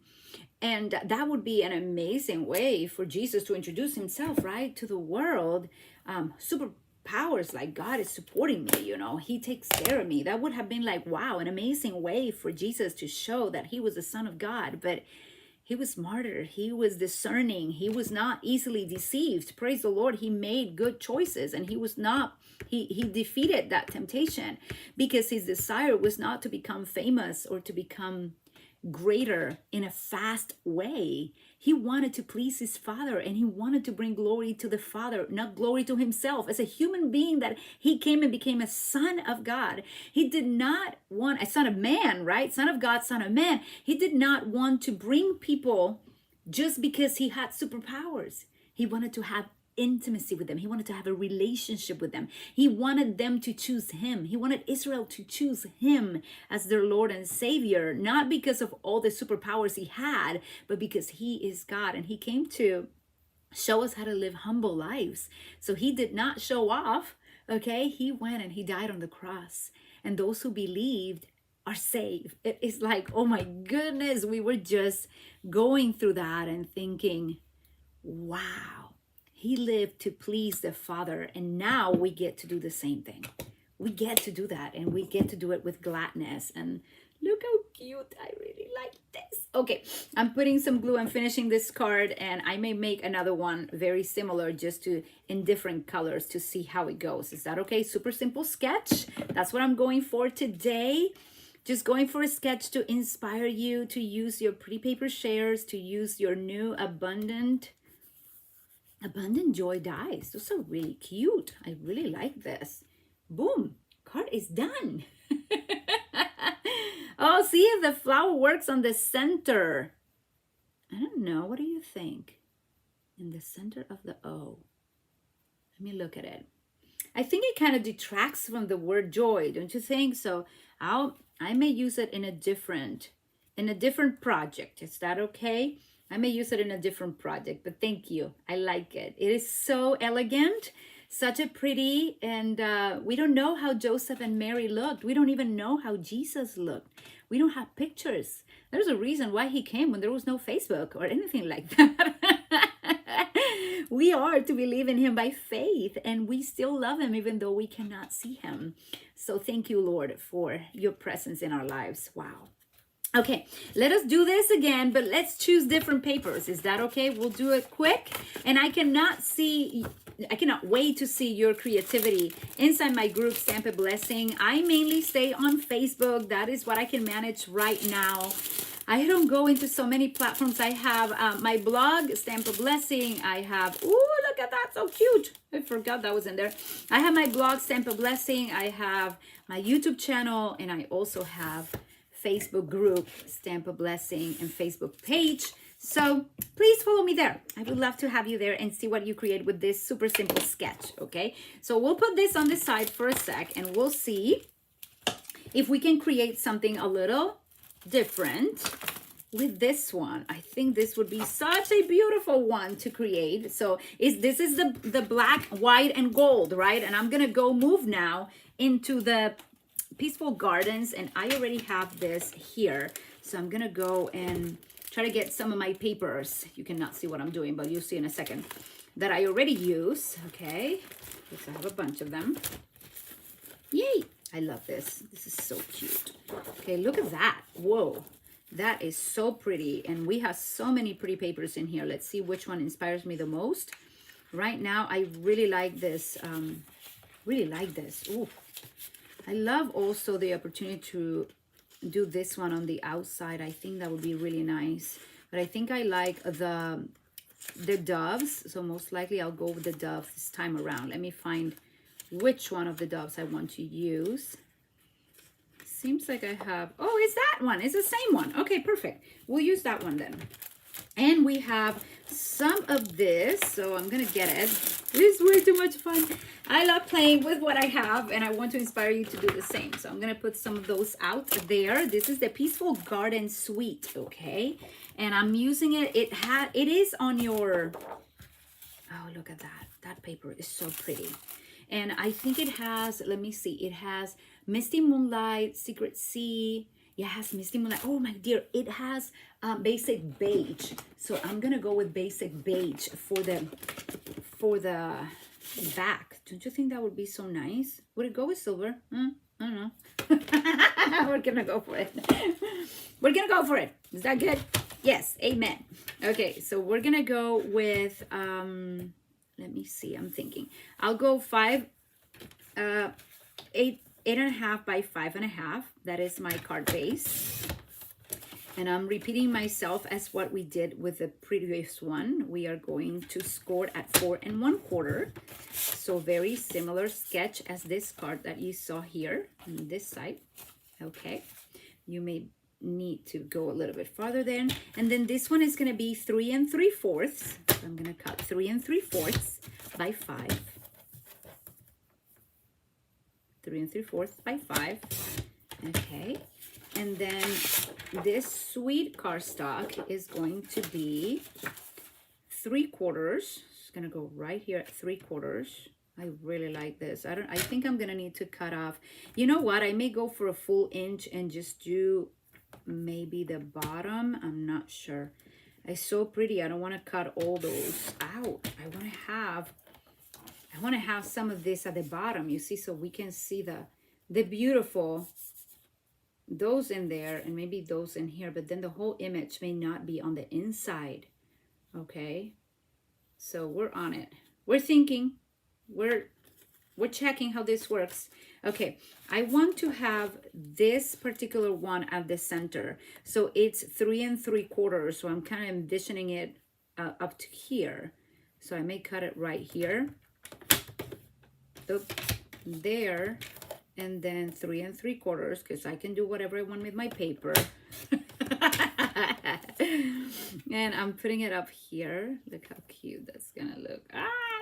And that would be an amazing way for Jesus to introduce himself, right, to the world. Superpowers, like, God is supporting me, you know, he takes care of me. That would have been like, wow, an amazing way for Jesus to show that he was the Son of God. But he was smarter. He was discerning. He was not easily deceived. Praise the Lord. He made good choices, and he was not, he defeated that temptation because his desire was not to become famous or to become greater in a fast way. He wanted to please his Father, and he wanted to bring glory to the Father, not glory to himself. As a human being, that he came and became a son of God. He did not want a son of man, right? Son of God, son of man. He did not want to bring people just because he had superpowers. He wanted to have intimacy with them. He wanted to have a relationship with them. He wanted them to choose him. He wanted Israel to choose him as their Lord and Savior, not because of all the superpowers he had, but because he is God. And he came to show us how to live humble lives. So he did not show off, okay? He went and he died on the cross. And those who believed are saved. It is like, oh my goodness, we were just going through that and thinking, wow. He lived to please the Father, and now we get to do the same thing. We get to do that, and we get to do it with gladness. And look how cute. I really like this. Okay, I'm putting some glue. I'm finishing this card, and I may make another one very similar, just in different colors to see how it goes. Is that okay? Super simple sketch. That's what I'm going for today. Just going for a sketch to inspire you to use your pretty paper shares, to use your new Abundant Joy dies. Those are really cute. I really like this. Boom, card is done. Oh, see if the flower works on the center. I don't know. What do you think? In the center of the O. Let me look at it. I think it kind of detracts from the word joy, don't you think? So I may use it in a different project. Is that okay? I may use it in a different project, but thank you. I like it. It is so elegant, such a pretty, and we don't know how Joseph and Mary looked. We don't even know how Jesus looked. We don't have pictures. There's a reason why he came when there was no Facebook or anything like that. We are to believe in him by faith, and we still love him even though we cannot see him. So thank you, Lord, for your presence in our lives. Wow. Okay, let us do this again, but let's choose different papers. Is that okay? We'll do it quick. And I cannot wait to see your creativity inside my group, Stamp a Blessing. I mainly stay on Facebook. That is what I can manage right now. I don't go into so many platforms. I have my blog, Stamp a Blessing. I have, ooh, look at that, so cute. I forgot that was in there. I have my blog, Stamp a Blessing. I have my YouTube channel, and I also have Facebook group, Stamp a Blessing, and Facebook page. So please follow me there. I would love to have you there and see what you create with this super simple sketch, okay? So we'll put this on the side for a sec, and we'll see if we can create something a little different with this one. I think this would be such a beautiful one to create. So this is the black, white, and gold, right? And I'm gonna go move now into the Peaceful Gardens, and I already have this here. So I'm gonna go and try to get some of my papers. You cannot see what I'm doing, but you'll see in a second, that I already use, okay? Because I have a bunch of them. Yay! I love this. This is so cute. Okay, look at that. Whoa, that is so pretty. And we have so many pretty papers in here. Let's see which one inspires me the most. Right now, I really like this. Ooh. I love also the opportunity to do this one on the outside. I think that would be really nice. But I think I like the doves. So most likely I'll go with the doves this time around. Let me find which one of the doves I want to use. Seems like I have, oh, it's that one. It's the same one. Okay, perfect. We'll use that one then. And we have some of this, so I'm gonna get it. This is way too much fun. I love playing with what I have, and I want to inspire you to do the same. So I'm gonna put some of those out there. This is the Peaceful Garden Suite, okay? And I'm using it. It is on your, oh, look at that. That paper is so pretty. And I think it has, let me see, it has Misty Moonlight, Secret Sea. Yeah, it has Misty Moonlight. Oh my dear, it has basic beige. So I'm gonna go with basic beige for the back. Don't you think that would be so nice? Would it go with silver? I don't know. We're gonna go for it. We're gonna go for it. Is that good? Yes, amen. Okay, so we're gonna go with let me see, I'm thinking. I'll go 8.5 by 5.5. That is my card base. And I'm repeating myself as what we did with the previous one. We are going to score at 4 1/4. So very similar sketch as this card that you saw here on this side. Okay. You may need to go a little bit farther then. And then this one is going to be 3 3/4. So I'm going to cut 3 3/4 by 5. 3 3/4 by 5. Okay. And then this sweet cardstock is going to be 3/4. It's going to go right here at 3/4. I really like this. I think I'm going to need to cut off. You know what? I may go for a full inch and just do maybe the bottom. I'm not sure. It's so pretty. I don't want to cut all those out. I want to have some of this at the bottom, you see, so we can see the beautiful, those in there, and maybe those in here, but then the whole image may not be on the inside. Okay, so we're on it. We're thinking, we're checking how this works. Okay, I want to have this particular one at the center. So it's 3 3/4. So I'm kind of envisioning it up to here. So I may cut it right here. There. And then 3 3/4, because I can do whatever I want with my paper. And I'm putting it up here. Look how cute that's gonna look.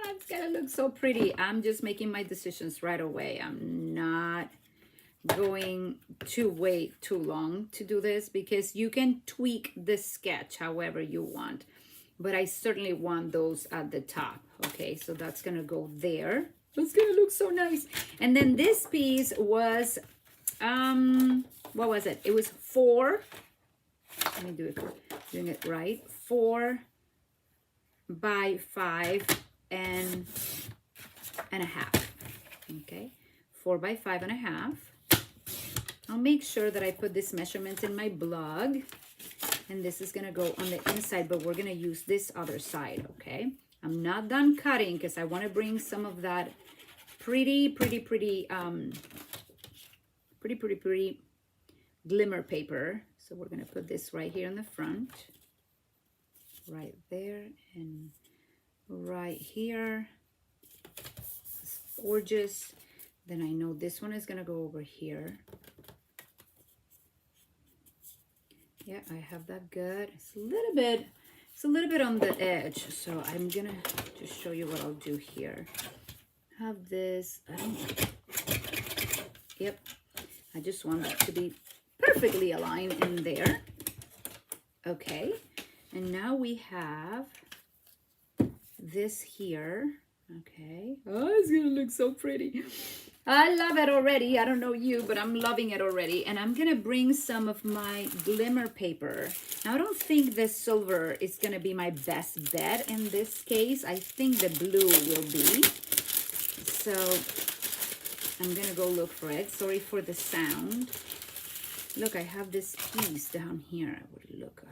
That's gonna look so pretty. I'm just making my decisions right away. I'm not going to wait too long to do this, because you can tweak the sketch however you want, but I certainly want those at the top. Okay, so that's gonna go there. It's gonna look so nice. And then this piece was what was it? It was 4, let me do it, doing it right, 4 by 5 and a half. Okay, 4 by 5 and a half. I'll make sure that I put this measurement in my blog, and this is gonna go on the inside, but we're gonna use this other side. Okay, I'm not done cutting because I want to bring some of that pretty glimmer paper. So we're gonna put this right here in the front, right there, and right here. It's gorgeous. Then I know this one is gonna go over here. Yeah, I have that good. It's a little bit on the edge, so I'm gonna just show you what I'll do here. Have this, yep, I just want that to be perfectly aligned in there. Okay, and now we have this here. Okay, oh, it's gonna look so pretty. I love it already. I don't know you, but I'm loving it already. And I'm gonna bring some of my glimmer paper. Now, I don't think the silver is gonna be my best bet in this case. I think the blue will be. So I'm gonna go look for it. Sorry for the sound. Look, I have this piece down here. It would look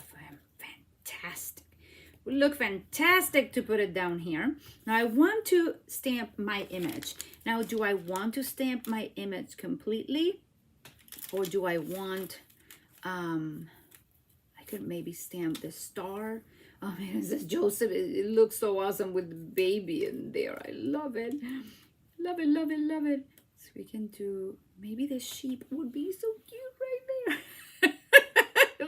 fantastic. Would look fantastic to put it down here. Now I want to stamp my image. Now, do I want to stamp my image completely, or do I want, I could maybe stamp the star. Oh man, this is Joseph. It looks so awesome with the baby in there. I love it. Love it, love it, love it. So we can do, maybe the sheep would be so cute right there.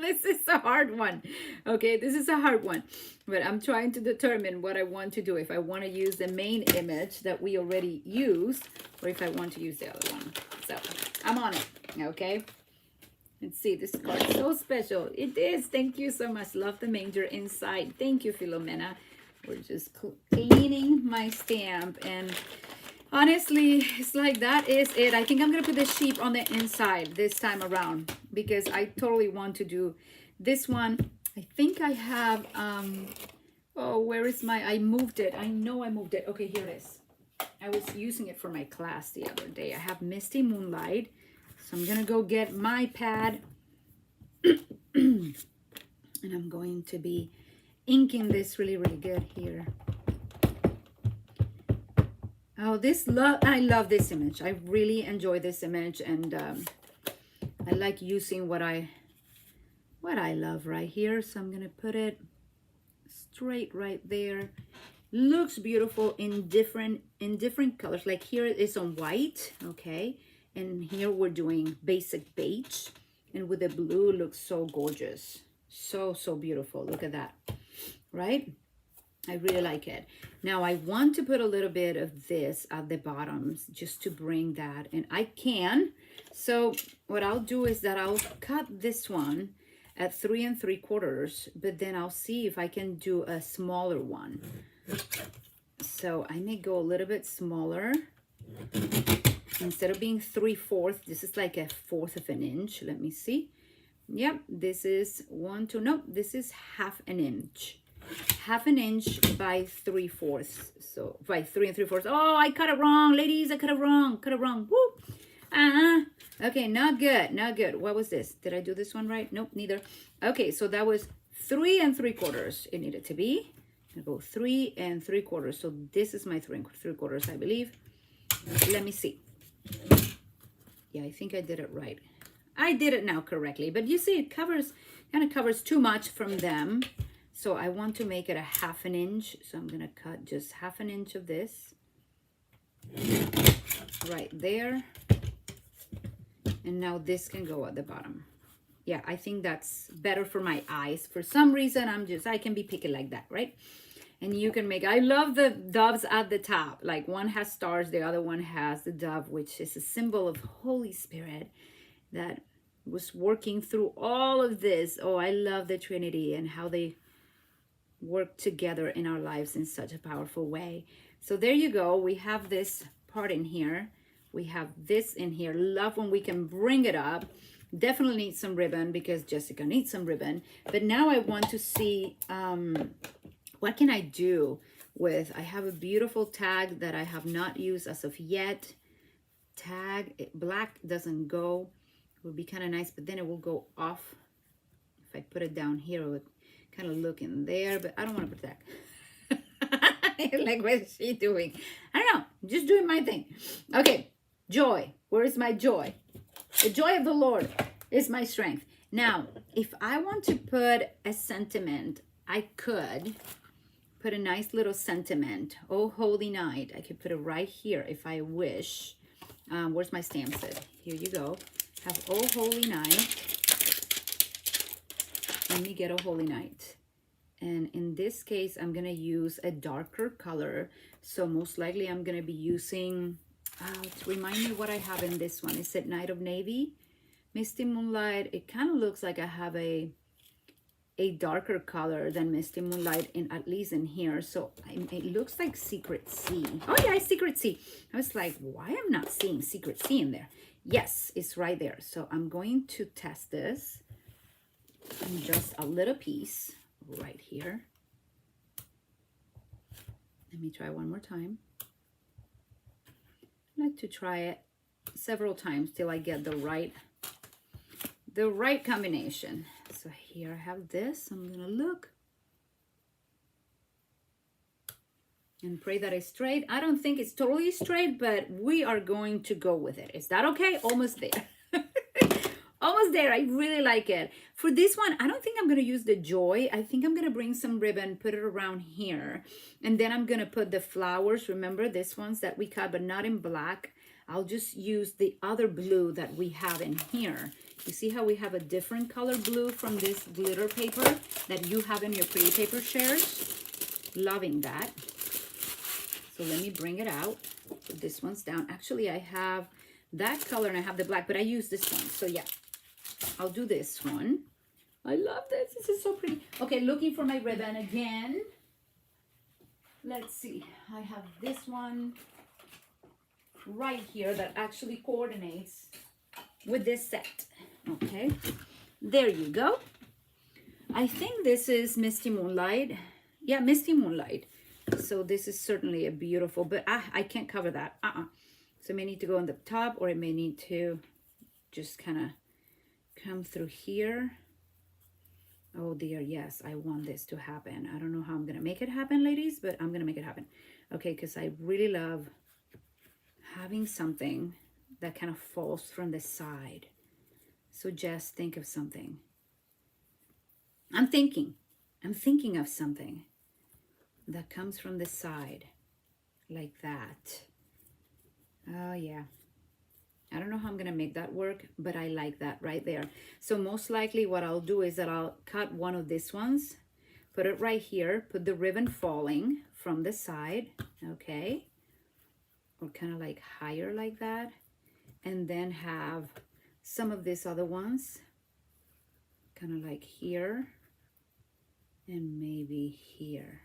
This is a hard one. Okay, this is a hard one. But I'm trying to determine what I want to do. If I want to use the main image that we already used, or if I want to use the other one. So I'm on it. Okay. Let's see, this card is so special. It is. Thank you so much. Love the manger inside. Thank you, Philomena. We're just cleaning my stamp, and honestly, it's like that is it. I think I'm gonna put the sheep on the inside this time around, because I totally want to do this one. I think I have oh, where is my, I moved it. I know I moved it. Okay, here it is. I was using it for my class the other day. I have Misty Moonlight. So I'm gonna go get my pad and I'm going to be inking this really good here. Oh, I love this image. I really enjoy this image, and I like using what I love right here. So I'm gonna put it straight right there. Looks beautiful in different colors. Like here it is on white, okay, and here we're doing basic beige, and with the blue looks so gorgeous, so beautiful. Look at that, right? I really like it. Now I want to put a little bit of this at the bottoms just to bring that, and I can. So what I'll do is that I'll cut this one at 3 3/4, but then I'll see if I can do a smaller one. So I may go a little bit smaller. Instead of being 3/4, this is like 1/4 of an inch. Let me see. Yep, this is 1, 2, no, this is 1/2 an inch. 1/2 an inch by 3/4. So by 3 3/4. Oh, I cut it wrong, ladies. I cut it wrong. Woo. Okay, not good. What was this? Did I do this one right? Nope, neither. Okay, so that was 3 3/4. It needed to be. I go 3 3/4. So this is my 3 3/4, I believe. Let me see. Yeah, I think I did it right. I did it now correctly, but you see it kind of covers too much from them. So I want to make it 1/2 an inch. So I'm gonna cut just 1/2 an inch of this right there. And now this can go at the bottom. Yeah, I think that's better for my eyes. For some reason, I can be picky like that, right? And you can make, I love the doves at the top. Like one has stars, the other one has the dove, which is a symbol of Holy Spirit that was working through all of this. Oh, I love the Trinity and how they work together in our lives in such a powerful way. So there you go. We have this part in here. We have this in here. Love when we can bring it up. Definitely need some ribbon because Jessica needs some ribbon. But now I want to see what can I do with, I have a beautiful tag that I have not used as of yet. Tag, black doesn't go. It would be kind of nice, but then it will go off. If I put it down here, it would kind of look in there, but I don't want to put that. Like, what is she doing? I don't know. I'm just doing my thing. Okay, joy. Where is my joy? The joy of the Lord is my strength. Now, if I want to put a sentiment, I could put a nice little sentiment. Oh, holy night. I could put it right here if I wish. Where's my stamp set? Here you go. Have oh, holy night. Let me get a holy night. And in this case, I'm going to use a darker color. So most likely I'm going to be using, to remind me what I have in this one. Is it Night of Navy? Misty Moonlight. It kind of looks like I have a darker color than Misty Moonlight, in at least in here. So it looks like Secret Sea. Oh yeah, Secret Sea. I was like, why I'm not seeing Secret Sea in there? Yes, it's right there. So I'm going to test this. And just a little piece right here. Let me try one more time. I like to try it several times till I get the right combination. So here I have this. I'm gonna look and pray that it's straight. I don't think it's totally straight, but we are going to go with it. Is that okay? Almost there. Almost there. I really like it. For this one, I don't think I'm going to use the joy. I think I'm going to bring some ribbon, put it around here. And then I'm going to put the flowers. Remember this ones that we cut, but not in black. I'll just use the other blue that we have in here. You see how we have a different color blue from this glitter paper that you have in your pretty paper shares? Loving that. So let me bring it out. Put this one's down. Actually, I have that color and I have the black, but I use this one. So yeah. I'll do this one. I love this. This is so pretty. Okay, looking for my ribbon again. Let's see. I have this one right here that actually coordinates with this set. Okay, there you go. I think this is Misty Moonlight. Yeah, Misty Moonlight. So this is certainly a beautiful, but I can't cover that. So it may need to go on the top, or it may need to just kind of come through here. Oh dear, yes, I want this to happen. I don't know how I'm gonna make it happen, ladies, but I'm gonna make it happen. Okay, because I really love having something that kind of falls from the side. So just think of something. I'm thinking of something that comes from the side like that. Oh yeah. I don't know how I'm going to make that work, but I like that right there. So most likely what I'll do is that I'll cut one of these ones, put it right here, put the ribbon falling from the side, okay? Or kind of like higher like that. And then have some of these other ones kind of like here and maybe here.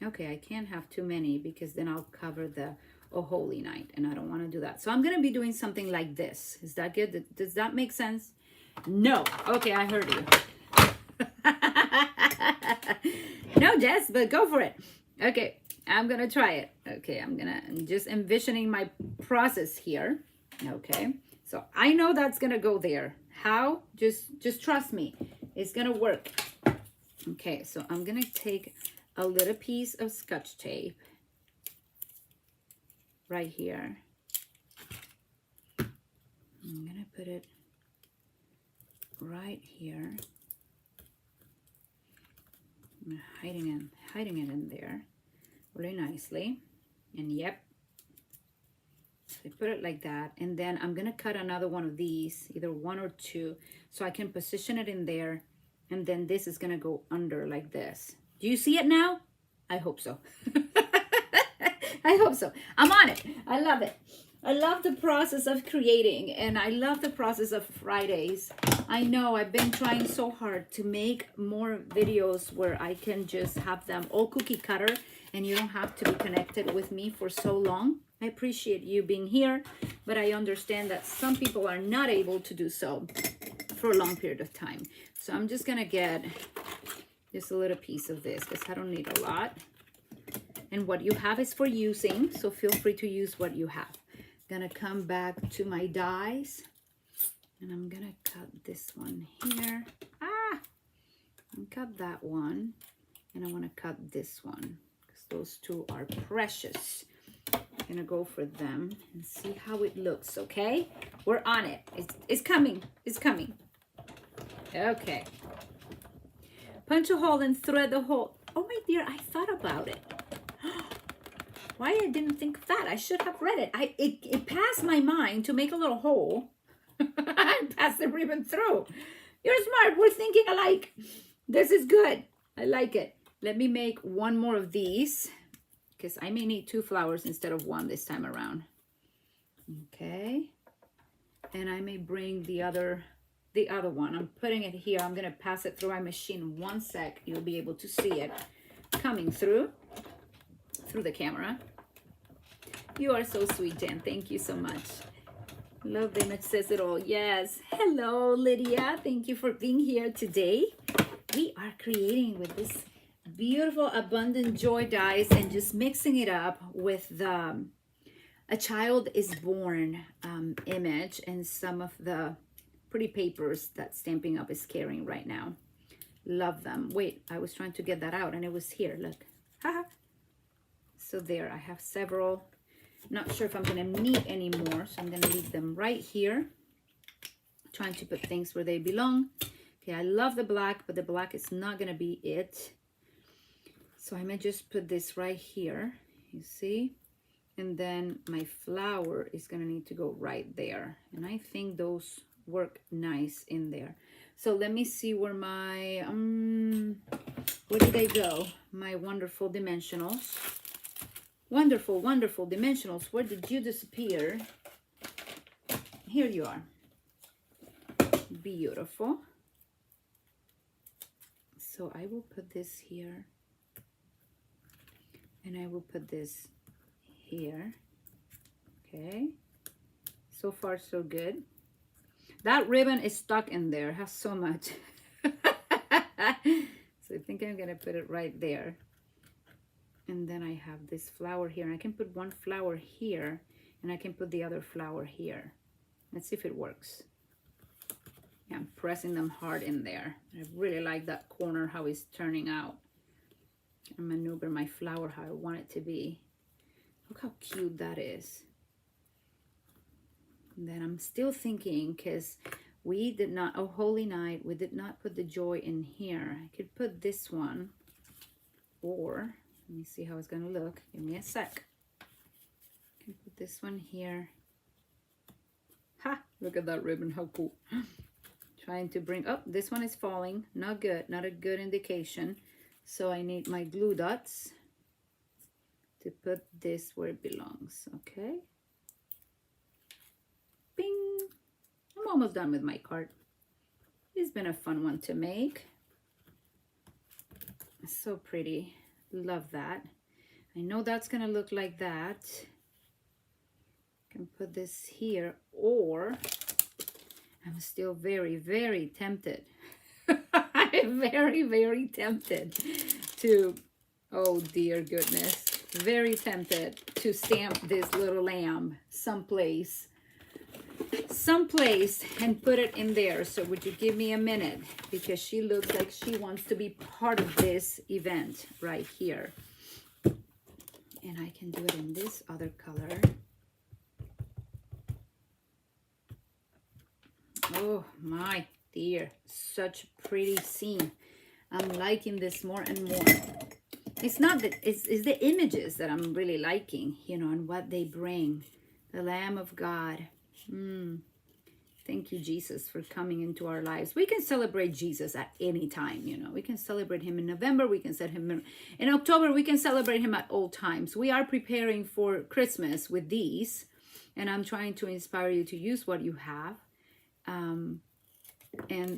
Okay, I can't have too many because then I'll cover the Oh Holy Night, and I don't want to do that. So I'm going to be doing something like this. Is that good? Does that make sense? No. Okay, I heard you. No, Jess, but go for it. Okay, I'm going to try it. Okay, I'm just envisioning my process here. Okay, so I know that's going to go there. How? Just trust me. It's going to work. Okay, so I'm going to take a little piece of Scotch tape right here. I'm gonna put it right here. I'm hiding it in there really nicely. And yep, so I put it like that, and then I'm gonna cut another one of these, either one or two, so I can position it in there And then this is gonna go under like this. Do you see it now? I hope so. I hope so. I'm on it. I love it. I love the process of creating, and I love the process of Fridays. I know I've been trying so hard to make more videos where I can just have them all cookie cutter and you don't have to be connected with me for so long. I appreciate you being here, but I understand that some people are not able to do so for a long period of time. So I'm just gonna get just a little piece of this because I don't need a lot. And what you have is for using, so feel free to use what you have. Gonna come back to my dies, and I'm gonna cut this one here. And cut that one, and I want to cut this one because those two are precious. I'm gonna go for them and see how it looks. Okay, we're on it. It's coming. It's coming. Okay. Punch a hole and thread the hole. Oh my dear, I thought about it. Why I didn't think of that? I should have read it. It passed my mind to make a little hole and pass the ribbon through. You're smart. We're thinking alike. This is good. I like it. Let me make one more of these because I may need 2 flowers instead of 1 this time around. Okay. And I may bring the other one. I'm putting it here. I'm going to pass it through my machine. 1 sec. You'll be able to see it coming through the camera. You are so sweet, Jen. Thank you so much. Love the image says it all. Yes. Hello, Lydia. Thank you for being here today. We are creating with this beautiful abundant joy dies and just mixing it up with the A Child is Born image and some of the pretty papers that Stampin' Up is carrying right now. Love them. Wait, I was trying to get that out and it was here. Look. Haha. So there, I have several. Not sure if I'm going to need any more, so I'm going to leave them right here. Trying to put things where they belong. Okay, I love the black, but the black is not going to be it. So I may just put this right here, you see? And then my flower is going to need to go right there. And I think those work nice in there. So let me see where my, where did they go? My wonderful dimensionals. Wonderful, wonderful dimensionals. Where did you disappear? Here you are. Beautiful. So I will put this here. And I will put this here. Okay. So far, so good. That ribbon is stuck in there. It has so much. So I think I'm going to put it right there. And then I have this flower here. And I can put one flower here. And I can put the other flower here. Let's see if it works. Yeah, I'm pressing them hard in there. I really like that corner, how it's turning out. I maneuver my flower how I want it to be. Look how cute that is. And then I'm still thinking, because we did not, oh Holy Night, we did not put the joy in here. I could put this one, or let me see how it's going to look. Give me a sec. I can put this one here. Ha! Look at that ribbon. How cool. Trying to bring... Oh, this one is falling. Not good. Not a good indication. So I need my glue dots to put this where it belongs. Okay. Bing! I'm almost done with my card. It's been a fun one to make. So pretty. Love that. I know that's gonna look like that. I can put this here, or I'm still very, very tempted. I'm very, very tempted to, oh dear goodness, very tempted to stamp this little lamb someplace and put it in there. So would you give me a minute, because she looks like she wants to be part of this event right here. And I can do it in this other color. Oh my dear, such a pretty scene. I'm liking this more and more. It's not that, it's the images that I'm really liking, you know, and what they bring. The Lamb of God. Thank you, Jesus, for coming into our lives. We can celebrate Jesus at any time, you know. We can celebrate him in November. We can celebrate him in October. We can celebrate him at all times. We are preparing for Christmas with these, and I'm trying to inspire you to use what you have. And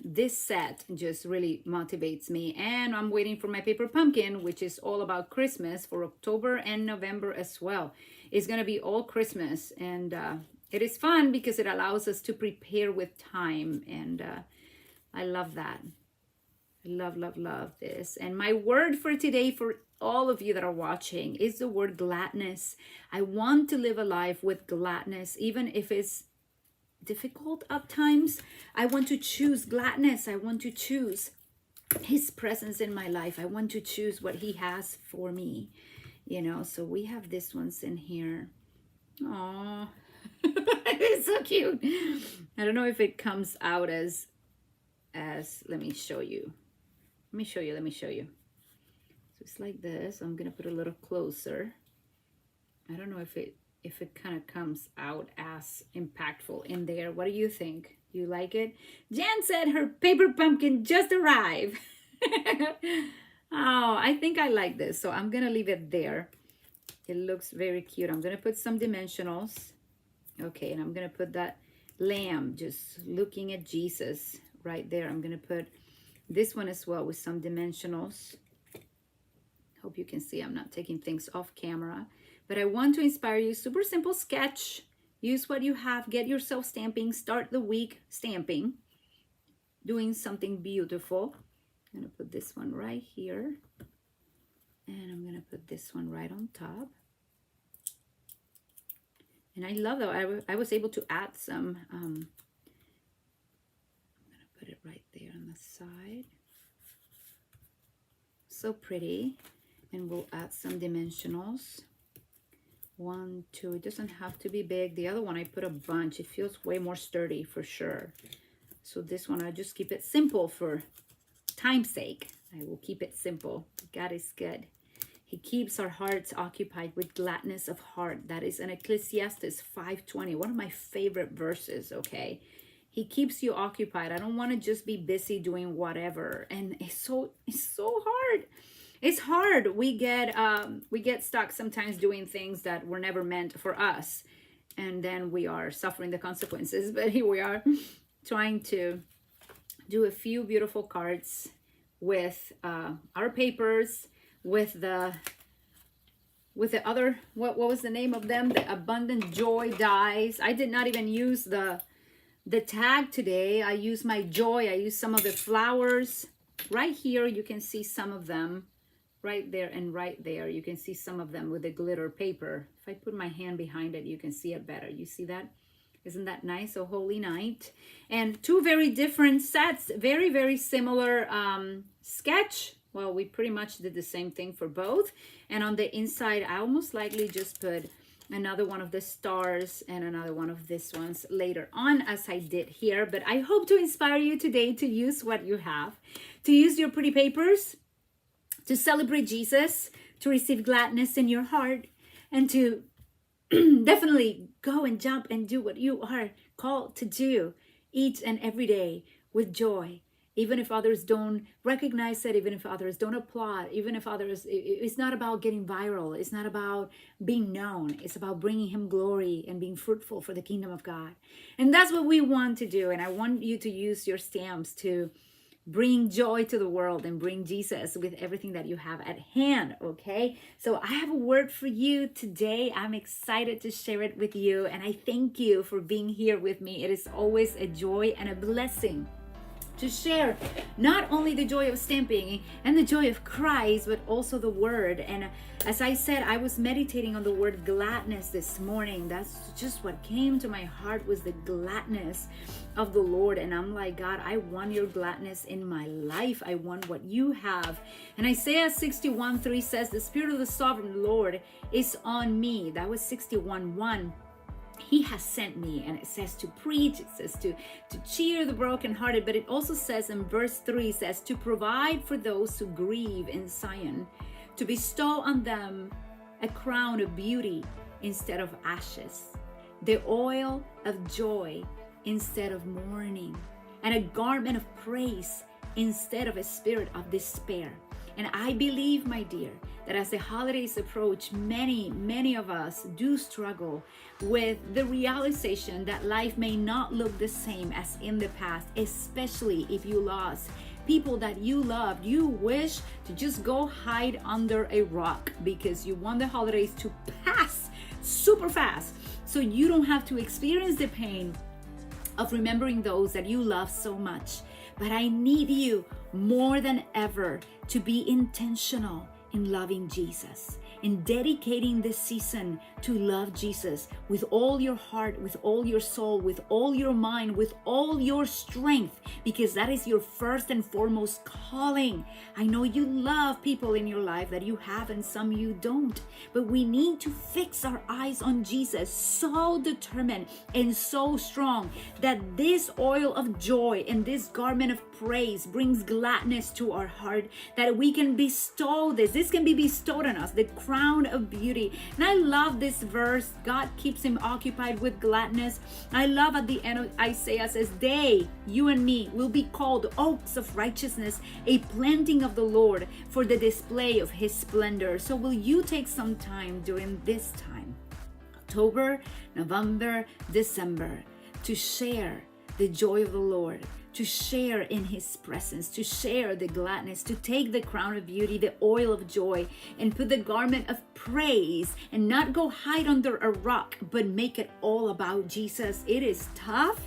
this set just really motivates me. And I'm waiting for my paper pumpkin, which is all about Christmas for October and November as well. It's going to be all Christmas, and it is fun because it allows us to prepare with time, and I love that. I love this. And my word for today, for all of you that are watching, is the word gladness. I want to live a life with gladness, even if it's difficult at times. I want to choose gladness. I want to choose his presence in my life. I want to choose what he has for me, you know. So we have this ones in here. Aww. It's so cute. I don't know if it comes out as let me show you. So it's like this. I'm gonna put a little closer. I don't know if it kind of comes out as impactful in there. What do you think? You like it? Jan said her paper pumpkin just arrived. Oh, I think I like this, so I'm gonna leave it there. It looks very cute. I'm gonna put some dimensionals. Okay, and I'm gonna put that lamb just looking at Jesus right there. I'm gonna put this one as well with some dimensionals. Hope you can see I'm not taking things off camera, but I want to inspire you. Super simple sketch. Use what you have. Get yourself stamping. Start the week stamping, doing something beautiful. I'm gonna put this one right here, and I'm gonna put this one right on top. And I love that I was able to add some, I'm going to put it right there on the side. So pretty. And we'll add some dimensionals. 1, 2, it doesn't have to be big. The other one, I put a bunch. It feels way more sturdy for sure. So this one, I just keep it simple for time's sake. I will keep it simple. God is good. He keeps our hearts occupied with gladness of heart. That is in Ecclesiastes 5:20, one of my favorite verses, okay? He keeps you occupied. I don't want to just be busy doing whatever. And it's so hard. It's hard. We get stuck sometimes doing things that were never meant for us. And then we are suffering the consequences. But here we are trying to do a few beautiful cards with our papers, with the other, what was the name of them? The Abundant Joy dies. I did not even use the tag today. I used my joy. I used some of the flowers. Right here, you can see some of them. Right there and right there, you can see some of them with the glitter paper. If I put my hand behind it, you can see it better. You see that? Isn't that nice? So Holy Night. And two very different sets. Very, very similar sketch. Well, we pretty much did the same thing for both. And on the inside, I almost likely just put another one of the stars and another one of these ones later on, as I did here. But I hope to inspire you today to use what you have, to use your pretty papers, to celebrate Jesus, to receive gladness in your heart, and to definitely go and jump and do what you are called to do each and every day with joy. Even if others don't recognize it, even if others don't applaud, even if others, it's not about getting viral. It's not about being known. It's about bringing him glory and being fruitful for the kingdom of God. And that's what we want to do. And I want you to use your stamps to bring joy to the world and bring Jesus with everything that you have at hand, okay? So I have a word for you today. I'm excited to share it with you. And I thank you for being here with me. It is always a joy and a blessing to share not only the joy of stamping and the joy of Christ, but also the word. And as I said, I was meditating on the word gladness this morning. That's just what came to my heart, was the gladness of the Lord. And I'm like, God, I want your gladness in my life. I want what you have. And Isaiah 61:3 says, the Spirit of the Sovereign Lord is on me. That was 61:1. He has sent me, and it says to preach, it says to cheer the brokenhearted, but it also says in verse 3, says to provide for those who grieve in Zion, to bestow on them a crown of beauty instead of ashes, the oil of joy instead of mourning, and a garment of praise instead of a spirit of despair. And I believe, my dear, that as the holidays approach, many of us do struggle with the realization that life may not look the same as in the past, especially if you lost people that you loved. You wish to just go hide under a rock because you want the holidays to pass super fast so you don't have to experience the pain of remembering those that you love so much. But I need you more than ever to be intentional in loving Jesus, in dedicating this season to love Jesus with all your heart, with all your soul, with all your mind, with all your strength, because that is your first and foremost calling. I know you love people in your life that you have and some you don't, but we need to fix our eyes on Jesus, so determined and so strong that this oil of joy and this garment of praise brings gladness to our heart, that we can bestow this can be bestowed on us, the crown of beauty. And I love this verse, God keeps him occupied with gladness. I love at the end of Isaiah says, they, you and me, will be called oaks of righteousness, a planting of the Lord for the display of his splendor. So will you take some time during this time, October, November, December, to share the joy of the Lord, to share in his presence, to share the gladness, to take the crown of beauty, the oil of joy, and put the garment of praise, and not go hide under a rock, but make it all about Jesus. It is tough.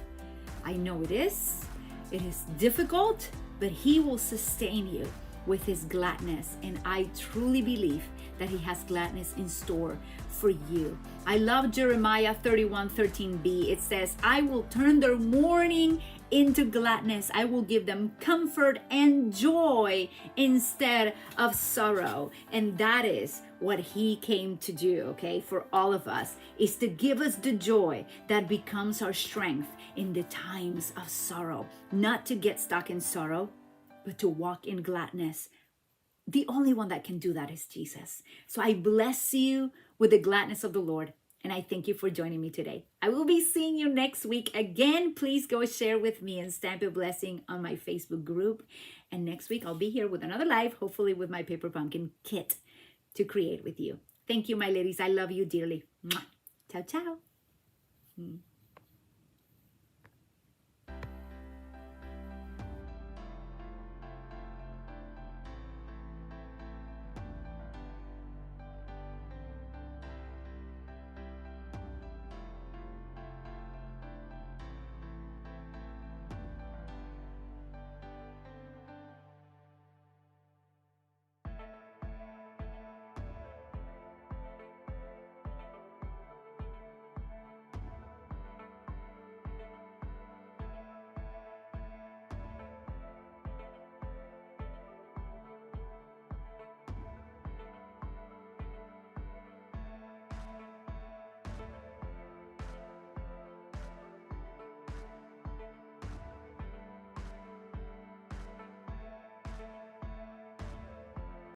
I know it is. It is difficult, but he will sustain you with his gladness. And I truly believe that he has gladness in store for you. I love Jeremiah 31:13b. It says, I will turn their mourning into gladness. I will give them comfort and joy instead of sorrow. And that is what he came to do, okay, for all of us, is to give us the joy that becomes our strength in the times of sorrow. Not to get stuck in sorrow, but to walk in gladness. The only one that can do that is Jesus. So I bless you with the gladness of the Lord. And I thank you for joining me today. I will be seeing you next week. Again, please go share with me and stamp a blessing on my Facebook group. And next week, I'll be here with another live, hopefully with my paper pumpkin kit to create with you. Thank you, my ladies. I love you dearly. Mwah. Ciao, ciao.